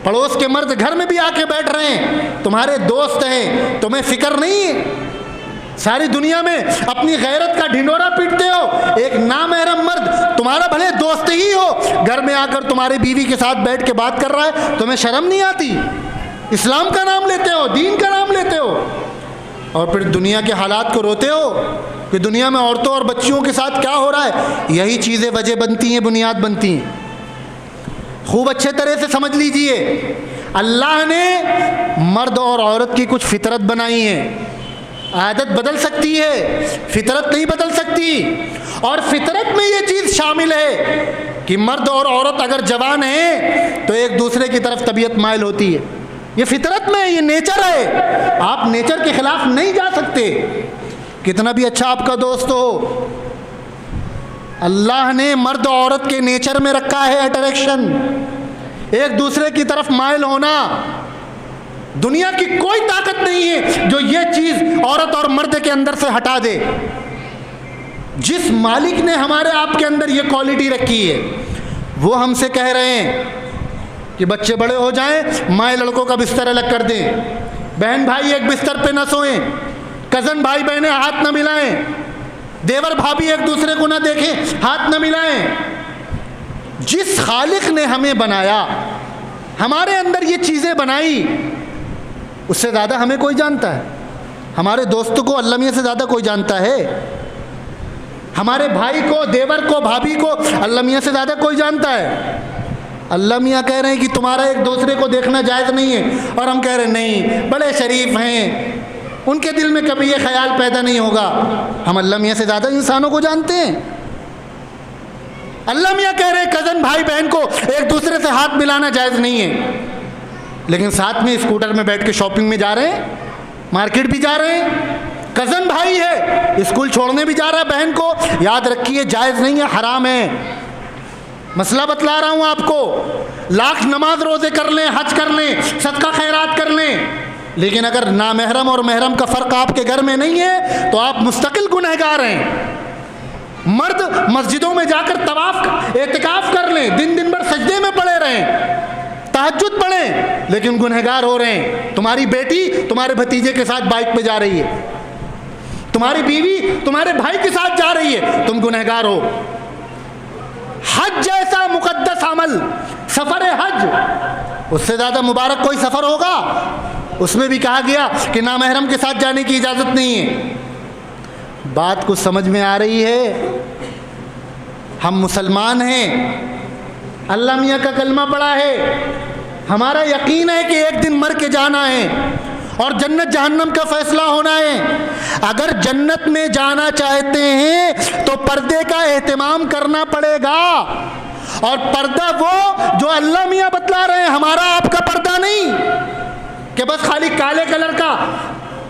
پڑوس کے مرد گھر میں بھی آ کے بیٹھ رہے ہیں، تمہارے دوست ہیں، تمہیں فکر نہیں ہے؟ ساری دنیا میں اپنی غیرت کا ڈھنڈورا پیٹتے ہو، ایک نامحرم مرد تمہارا بھلے دوست ہی ہو گھر میں آ کر تمہارے بیوی کے ساتھ بیٹھ کے بات کر رہا ہے، تمہیں شرم نہیں آتی؟ اسلام کا نام لیتے ہو، دین کا نام لیتے ہو، اور پھر دنیا کے حالات کو روتے ہو کہ دنیا میں عورتوں اور بچیوں کے ساتھ کیا ہو رہا ہے۔ یہی چیزیں وجہ بنتی ہیں، بنیاد بنتی ہیں۔ خوب اچھے طرح سے سمجھ لیجئے، اللہ نے مرد اور عورت کی کچھ فطرت بنائی ہے۔ عادت بدل سکتی ہے، فطرت نہیں بدل سکتی، اور فطرت میں یہ چیز شامل ہے کہ مرد اور عورت اگر جوان ہیں تو ایک دوسرے کی طرف طبیعت مائل ہوتی ہے، یہ فطرت میں ہے، یہ نیچر ہے، آپ نیچر کے خلاف نہیں جا سکتے، کتنا بھی اچھا آپ کا دوست ہو۔ اللہ نے مرد و عورت کے نیچر میں رکھا ہے اٹریکشن، ایک دوسرے کی طرف مائل ہونا۔ دنیا کی کوئی طاقت نہیں ہے جو یہ چیز عورت اور مرد کے اندر سے ہٹا دے۔ جس مالک نے ہمارے آپ کے اندر یہ کوالٹی رکھی ہے، وہ ہم سے کہہ رہے ہیں کہ بچے بڑے ہو جائیں، مائیں لڑکوں کا بستر الگ کر دیں، بہن بھائی ایک بستر پہ نہ سوئیں، کزن بھائی بہنیں ہاتھ نہ ملائیں، دیور بھابھی ایک دوسرے کو نہ دیکھیں، ہاتھ نہ ملائیں۔ جس خالق نے ہمیں بنایا، ہمارے اندر یہ چیزیں بنائی، اس سے زیادہ ہمیں کوئی جانتا ہے؟ ہمارے دوست کو اللہ میاں سے زیادہ کوئی جانتا ہے؟ ہمارے بھائی کو، دیور کو، بھابھی کو اللہ میاں سے زیادہ کوئی جانتا ہے؟ اللہ میاں کہہ رہے ہیں کہ تمہارا ایک دوسرے کو دیکھنا جائز نہیں ہے، اور ہم کہہ رہے ہیں نہیں، بڑے شریف ہیں، ان کے دل میں کبھی یہ خیال پیدا نہیں ہوگا۔ ہم اللہ میاں سے زیادہ انسانوں کو جانتے ہیں۔ اللہ میاں کہہ رہے ہیں کزن بھائی بہن کو ایک دوسرے سے ہاتھ ملانا جائز نہیں ہے، لیکن ساتھ میں اسکوٹر میں بیٹھ کے شاپنگ میں جا رہے ہیں، مارکیٹ بھی جا رہے ہیں، کزن بھائی ہے، اسکول چھوڑنے بھی جا رہا ہے بہن کو، یاد رکھیے جائز نہیں ہے، حرام ہے۔ مسئلہ بتلا رہا ہوں آپ کو، لاکھ نماز روزے کر لیں، حج کر لیں، صدقہ خیرات کر لیں، لیکن اگر نامحرم اور محرم کا فرق آپ کے گھر میں نہیں ہے تو آپ مستقل گنہگار ہیں۔ مرد مسجدوں میں جا کر طواف اعتکاف کر لیں، دن بھر سجدے میں پڑے رہیں، تہجد پڑھیں، لیکن گنہگار ہو رہے ہیں۔ تمہاری بیٹی تمہارے بھتیجے کے ساتھ بائک پہ جا رہی ہے، تمہاری بیوی تمہارے بھائی کے ساتھ جا رہی ہے، تم گنہگار ہو۔ حج جیسا مقدس عمل، سفر حج، اس سے زیادہ مبارک کوئی سفر ہوگا؟ اس میں بھی کہا گیا کہ نامحرم کے ساتھ جانے کی اجازت نہیں ہے۔ بات کچھ سمجھ میں آ رہی ہے؟ ہم مسلمان ہیں، اللہ میاں کا کلمہ پڑھا ہے، ہمارا یقین ہے کہ ایک دن مر کے جانا ہے اور جنت جہنم کا فیصلہ ہونا ہے۔ اگر جنت میں جانا چاہتے ہیں تو پردے کا اہتمام کرنا پڑے گا، اور پردہ وہ جو اللہ میاں بتلا رہے ہیں، ہمارا آپ کا پردہ نہیں کہ بس خالی کالے کلر کا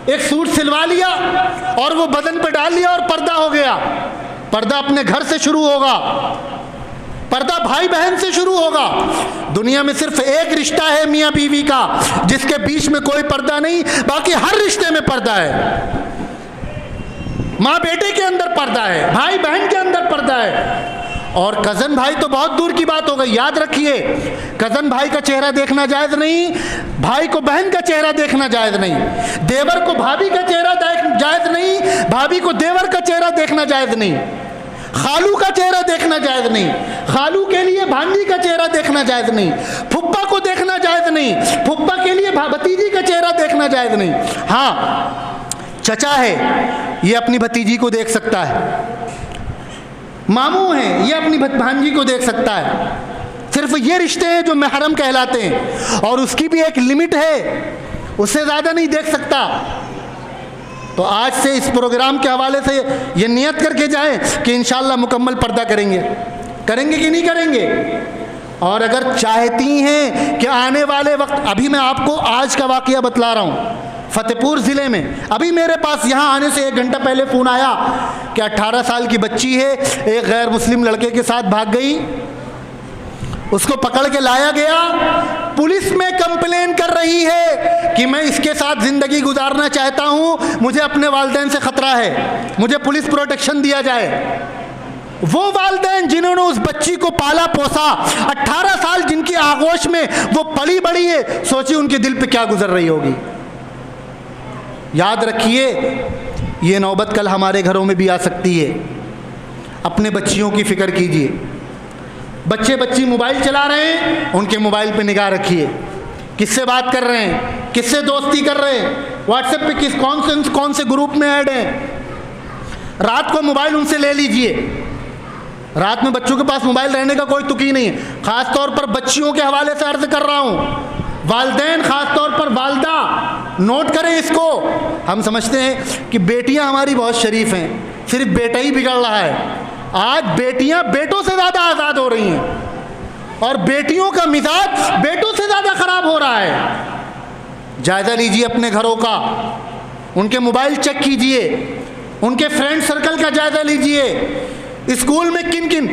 ایک سوٹ سلوا لیا اور وہ بدن پہ ڈال لیا اور پردہ ہو گیا۔ پردہ اپنے گھر سے شروع ہوگا، پردہ بھائی بہن سے شروع ہوگا۔ دنیا میں صرف ایک رشتہ ہے میاں بیوی کا جس کے بیچ میں کوئی پردہ نہیں، باقی ہر رشتے میں پردہ ہے۔ ماں بیٹے کے اندر پردہ ہے، بھائی بہن کے اندر پردہ ہے، اور کزن بھائی تو بہت دور کی بات ہو گئی۔ یاد رکھیے، کزن بھائی کا چہرہ دیکھنا جائز نہیں، بھائی کو بہن کا چہرہ دیکھنا جائز نہیں، دیور کو بھابھی کا چہرہ جائز نہیں، بھابھی کو دیور کا چہرہ دیکھنا جائز نہیں، خالو کا چہرہ دیکھنا جائز نہیں، خالو کے لیے بھانجی کا چہرہ دیکھنا جائز نہیں، پھپھا کو دیکھنا جائز نہیں، پھپھا کے لیے بھتیجی کا چہرہ دیکھنا جائز نہیں۔ ہاں، چچا ہے، یہ اپنی بھتیجی کو دیکھ سکتا ہے، ماموں ہیں، یہ اپنی بھانجی کو دیکھ سکتا ہے۔ صرف یہ رشتے ہیں جو محرم کہلاتے ہیں، اور اس کی بھی ایک لمٹ ہے، اس سے زیادہ نہیں دیکھ سکتا۔ تو آج سے اس پروگرام کے حوالے سے یہ نیت کر کے جائیں کہ انشاءاللہ مکمل پردہ کریں گے کہ نہیں کریں گے۔ اور اگر چاہتی ہیں کہ آنے والے وقت، ابھی میں آپ کو آج کا واقعہ بتلا رہا ہوں، فتح پور ضلع میں ابھی میرے پاس یہاں آنے سے 1 گھنٹہ پہلے فون آیا کہ 18 سال کی بچی ہے، ایک غیر مسلم لڑکے کے ساتھ بھاگ گئی، اس کو پکڑ کے لایا گیا، پولیس میں کمپلین کر رہی ہے کہ میں اس کے ساتھ زندگی گزارنا چاہتا ہوں، مجھے اپنے والدین سے خطرہ ہے، مجھے پولیس پروٹیکشن دیا جائے۔ وہ والدین جنہوں نے اس بچی کو پالا پوسا، 18 سال جن کی آغوش میں وہ پلی بڑی ہے، سوچی ان کے دل پہ کیا گزر رہی ہوگی۔ یاد رکھیے، یہ نوبت کل ہمارے گھروں میں بھی آ سکتی ہے۔ اپنے بچیوں کی فکر کیجیے، بچی موبائل چلا رہے ہیں، ان کے موبائل پہ نگاہ رکھیے، کس سے بات کر رہے ہیں، کس سے دوستی کر رہے ہیں، واٹس ایپ پہ کون سے گروپ میں ایڈ ہیں۔ رات کو موبائل ان سے لے لیجئے، رات میں بچوں کے پاس موبائل رہنے کا کوئی تکی نہیں ہے۔ خاص طور پر بچیوں کے حوالے سے عرض کر رہا ہوں، والدین، خاص طور پر والدہ، نوٹ کریں اس کو۔ ہم سمجھتے ہیں کہ بیٹیاں ہماری بہت شریف ہیں، صرف بیٹا ہی بگڑ رہا ہے۔ آج بیٹیاں بیٹوں سے زیادہ آزاد ہو رہی ہیں، اور بیٹیوں کا مزاج بیٹوں سے زیادہ خراب ہو رہا ہے۔ جائزہ لیجیے اپنے گھروں کا، ان کے موبائل چیک کیجئے، ان کے فرینڈ سرکل کا جائزہ لیجئے، اسکول میں کن کن.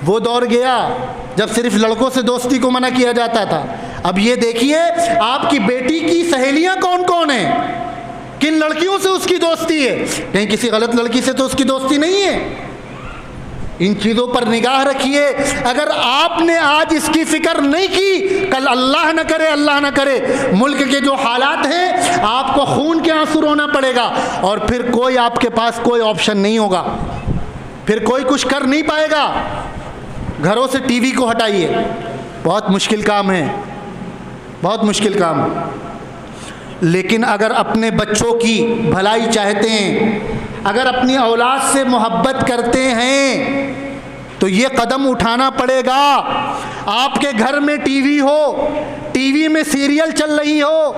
وہ دور گیا جب صرف لڑکوں سے دوستی کو منع کیا جاتا تھا. اب یہ دیکھیے آپ کی بیٹی کی سہیلیاں کون کون ہیں، کن لڑکیوں سے اس کی دوستی ہے، کہیں کسی غلط لڑکی سے تو اس کی دوستی نہیں ہے. ان چیزوں پر نگاہ رکھیے. اگر آپ نے آج اس کی فکر نہیں کی، کل اللہ نہ کرے ملک کے جو حالات ہیں آپ کو خون کے آنسو رونا پڑے گا، اور پھر کوئی آپ کے پاس کوئی آپشن نہیں ہوگا، پھر کوئی کچھ کر نہیں پائے گا. گھروں سے ٹی وی کو ہٹائیے، بہت مشکل کام ہے، بہت مشکل کام. لیکن اگر اپنے بچوں کی بھلائی چاہتے ہیں، اگر اپنی اولاد سے محبت کرتے ہیں تو یہ قدم اٹھانا پڑے گا. آپ کے گھر میں ٹی وی ہو، ٹی وی میں سیریل چل رہی ہو،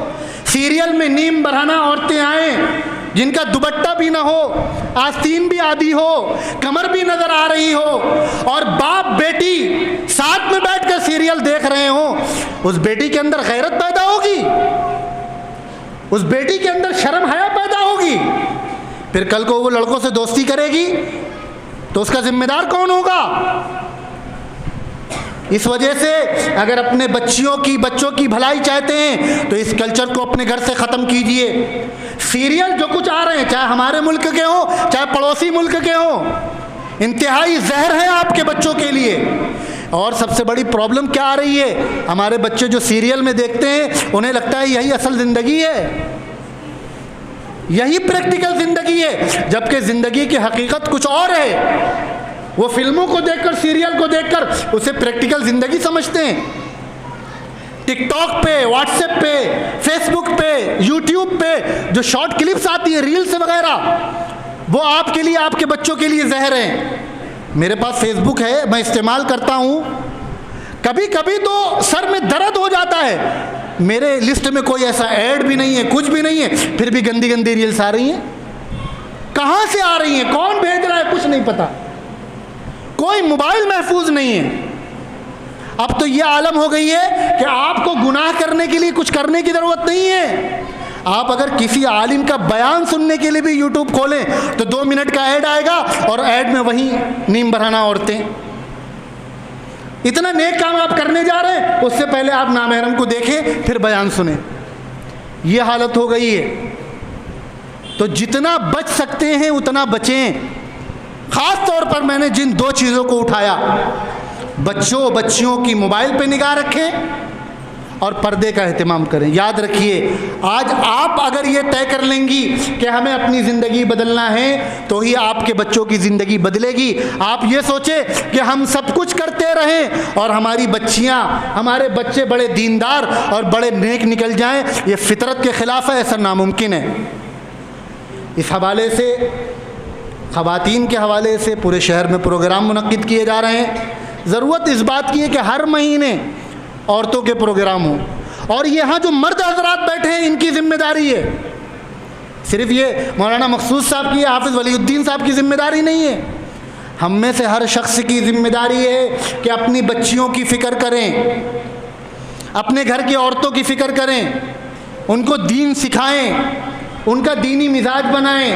سیریل میں نیم برہنہ عورتیں آئیں جن کا دوپٹہ بھی نہ ہو، آستین بھی آدھی ہو، کمر بھی نظر آ رہی ہو، اور باپ بیٹی ساتھ میں بیٹھ کر سیریل دیکھ رہے ہوں، اس بیٹی کے اندر غیرت پیدا ہوگی، اس بیٹی کے اندر شرم حیا پیدا ہوگی. پھر کل کو وہ لڑکوں سے دوستی کرے گی تو اس کا ذمہ دار کون ہوگا؟ اس وجہ سے اگر اپنے بچوں کی بھلائی چاہتے ہیں تو اس کلچر کو اپنے گھر سے ختم کیجئے. سیریل جو کچھ آ رہے ہیں، چاہے ہمارے ملک کے ہوں چاہے پڑوسی ملک کے ہوں، انتہائی زہر ہے آپ کے بچوں کے لیے. اور سب سے بڑی پرابلم کیا آ رہی ہے، ہمارے بچے جو سیریل میں دیکھتے ہیں انہیں لگتا ہے یہی اصل زندگی ہے، یہی پریکٹیکل زندگی ہے، جبکہ زندگی کی حقیقت کچھ اور ہے. وہ فلموں کو دیکھ کر، سیریل کو دیکھ کر اسے پریکٹیکل زندگی سمجھتے ہیں. ٹک ٹاک پہ، واٹس ایپ پہ، فیس بک پہ، یوٹیوب پہ جو شارٹ کلپس آتی ہیں، ریلز وغیرہ، وہ آپ کے لیے، آپ کے بچوں کے لیے زہر ہیں. میرے پاس فیس بک ہے، میں استعمال کرتا ہوں، کبھی کبھی تو سر میں درد ہو جاتا ہے. میرے لسٹ میں کوئی ایسا ایڈ بھی نہیں ہے، کچھ بھی نہیں ہے، پھر بھی گندی گندی ریلز آ رہی ہیں. کہاں سے آ رہی ہیں، کون بھیج رہا ہے، کچھ نہیں پتا، کوئی موبائل محفوظ نہیں ہے. اب تو یہ عالم ہو گئی ہے کہ آپ کو گناہ کرنے کے لیے کچھ کرنے کی ضرورت نہیں ہے. آپ اگر کسی عالم کا بیان سننے کے لیے بھی یوٹیوب کھولیں تو 2 منٹ کا ایڈ آئے گا، اور ایڈ میں وہی نیم برہنہ عورتیں. اتنا نیک کام آپ کرنے جا رہے ہیں، اس سے پہلے آپ نامحرم کو دیکھیں پھر بیان سنیں. یہ حالت ہو گئی ہے. تو جتنا بچ سکتے ہیں اتنا بچیں. خاص طور پر میں نے جن 2 چیزوں کو اٹھایا، بچیوں کی موبائل پہ نگاہ رکھیں اور پردے کا اہتمام کریں. یاد رکھیے، آج آپ اگر یہ طے کر لیں گی کہ ہمیں اپنی زندگی بدلنا ہے تو ہی آپ کے بچوں کی زندگی بدلے گی. آپ یہ سوچیں کہ ہم سب کچھ کرتے رہیں اور ہماری بچیاں، ہمارے بچے بڑے دیندار اور بڑے نیک نکل جائیں، یہ فطرت کے خلاف ہے، ایسا ناممکن ہے. اس حوالے سے، خواتین کے حوالے سے پورے شہر میں پروگرام منعقد کیے جا رہے ہیں. ضرورت اس بات کی ہے کہ ہر مہینے عورتوں کے پروگرام ہوں، اور یہاں جو مرد حضرات بیٹھے ہیں ان کی ذمہ داری ہے. صرف یہ مولانا مقصود صاحب کی، حافظ ولی الدین صاحب کی ذمہ داری نہیں ہے. ہم میں سے ہر شخص کی ذمہ داری ہے کہ اپنی بچیوں کی فکر کریں، اپنے گھر کی عورتوں کی فکر کریں، ان کو دین سکھائیں، ان کا دینی مزاج بنائیں،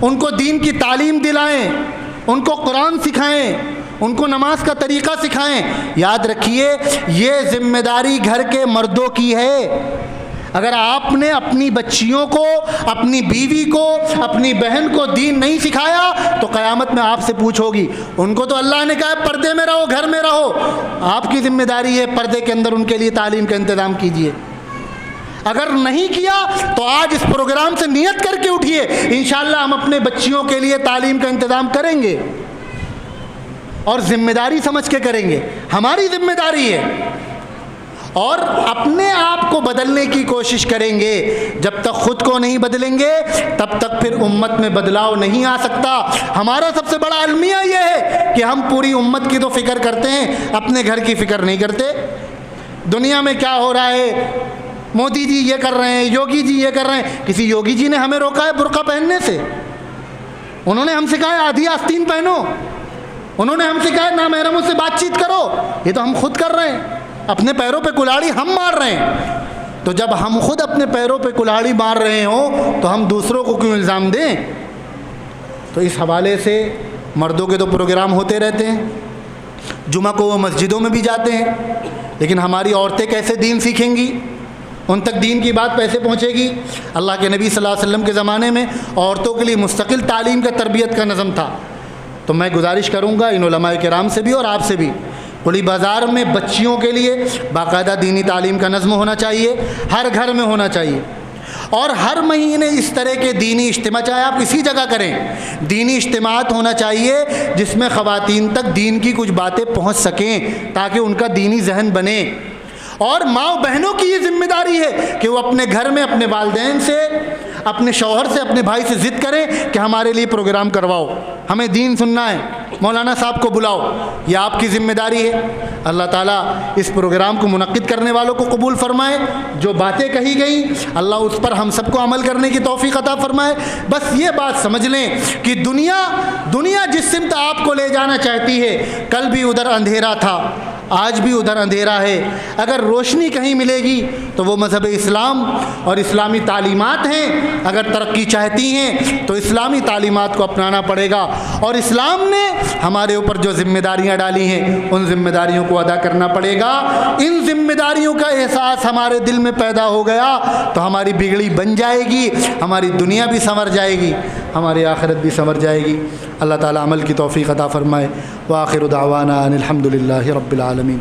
ان کو دین کی تعلیم دلائیں، ان کو قرآن سکھائیں، ان کو نماز کا طریقہ سکھائیں. یاد رکھیے یہ ذمہ داری گھر کے مردوں کی ہے. اگر آپ نے اپنی بچیوں کو، اپنی بیوی کو، اپنی بہن کو دین نہیں سکھایا تو قیامت میں آپ سے پوچھو گی. ان کو تو اللہ نے کہا ہے پردے میں رہو، گھر میں رہو. آپ کی ذمہ داری ہے پردے کے اندر ان کے لیے تعلیم کا انتظام کیجیے. اگر نہیں کیا تو آج اس پروگرام سے نیت کر کے اٹھیے، انشاءاللہ ہم اپنے بچیوں کے لیے تعلیم کا انتظام کریں گے، اور ذمہ داری سمجھ کے کریں گے. ہماری ذمہ داری ہے، اور اپنے آپ کو بدلنے کی کوشش کریں گے. جب تک خود کو نہیں بدلیں گے تب تک پھر امت میں بدلاؤ نہیں آ سکتا. ہمارا سب سے بڑا المیہ یہ ہے کہ ہم پوری امت کی تو فکر کرتے ہیں، اپنے گھر کی فکر نہیں کرتے. دنیا میں کیا ہو رہا ہے، مودی جی یہ کر رہے ہیں، یوگی جی یہ کر رہے ہیں. کسی یوگی جی نے ہمیں روکا ہے برقع پہننے سے؟ انہوں نے ہم سے کہا ہے آدھی آستین پہنو، انہوں نے ہم سے کہا ہے نامحرموں سے بات چیت کرو. یہ تو ہم خود کر رہے ہیں، اپنے پیروں پہ کلاڑی ہم مار رہے ہیں. تو جب ہم خود اپنے پیروں پہ کلاڑی مار رہے ہوں تو ہم دوسروں کو کیوں الزام دیں؟ تو اس حوالے سے مردوں کے تو پروگرام ہوتے رہتے ہیں، جمعہ کو وہ مسجدوں میں بھی جاتے ہیں، لیکن ہماری عورتیں کیسے دین سیکھیں گی؟ ان تک دین کی بات کیسے پہنچے گی؟ اللہ کے نبی صلی اللہ علیہ وسلم کے زمانے میں عورتوں کے لیے مستقل تعلیم کا تربیت کا نظم تھا۔ تو میں گزارش کروں گا ان علماء کرام سے بھی اور آپ سے بھی، کلی بازار میں بچیوں کے لیے باقاعدہ دینی تعلیم کا نظم ہونا چاہیے، ہر گھر میں ہونا چاہیے، اور ہر مہینے اس طرح کے دینی اجتماع، چاہے آپ کسی جگہ کریں، دینی اجتماعات ہونا چاہیے جس میں خواتین تک دین کی کچھ باتیں پہنچ سکیں تاکہ ان کا دینی ذہن بنے۔ اور ماں بہنوں کی یہ ذمہ داری ہے کہ وہ اپنے گھر میں اپنے والدین سے، اپنے شوہر سے، اپنے بھائی سے ضد کریں کہ ہمارے لیے پروگرام کرواؤ، ہمیں دین سننا ہے، مولانا صاحب کو بلاؤ، یہ آپ کی ذمہ داری ہے۔ اللہ تعالیٰ اس پروگرام کو منعقد کرنے والوں کو قبول فرمائے، جو باتیں کہی گئیں اللہ اس پر ہم سب کو عمل کرنے کی توفیق عطا فرمائے۔ بس یہ بات سمجھ لیں کہ دنیا جس سمت آپ کو لے جانا چاہتی ہے، کل بھی ادھر اندھیرا تھا، آج بھی ادھر اندھیرا ہے، اگر روشنی کہیں ملے گی تو وہ مذہب اسلام اور اسلامی تعلیمات ہیں۔ اگر ترقی چاہتی ہیں تو اسلامی تعلیمات کو اپنانا پڑے گا، اور اسلام نے ہمارے اوپر جو ذمہ داریاں ڈالی ہیں ان ذمہ داریوں کو ادا کرنا پڑے گا۔ ان ذمہ داریوں کا احساس ہمارے دل میں پیدا ہو گیا تو ہماری بگڑی بن جائے گی، ہماری دنیا بھی سنور جائے گی، ہماری آخرت بھی سنور جائے گی۔ اللہ تعالیٰ عمل کی توفیق عطا فرمائے۔ وآخر دعوانا ان الحمد للہ رب العالمین۔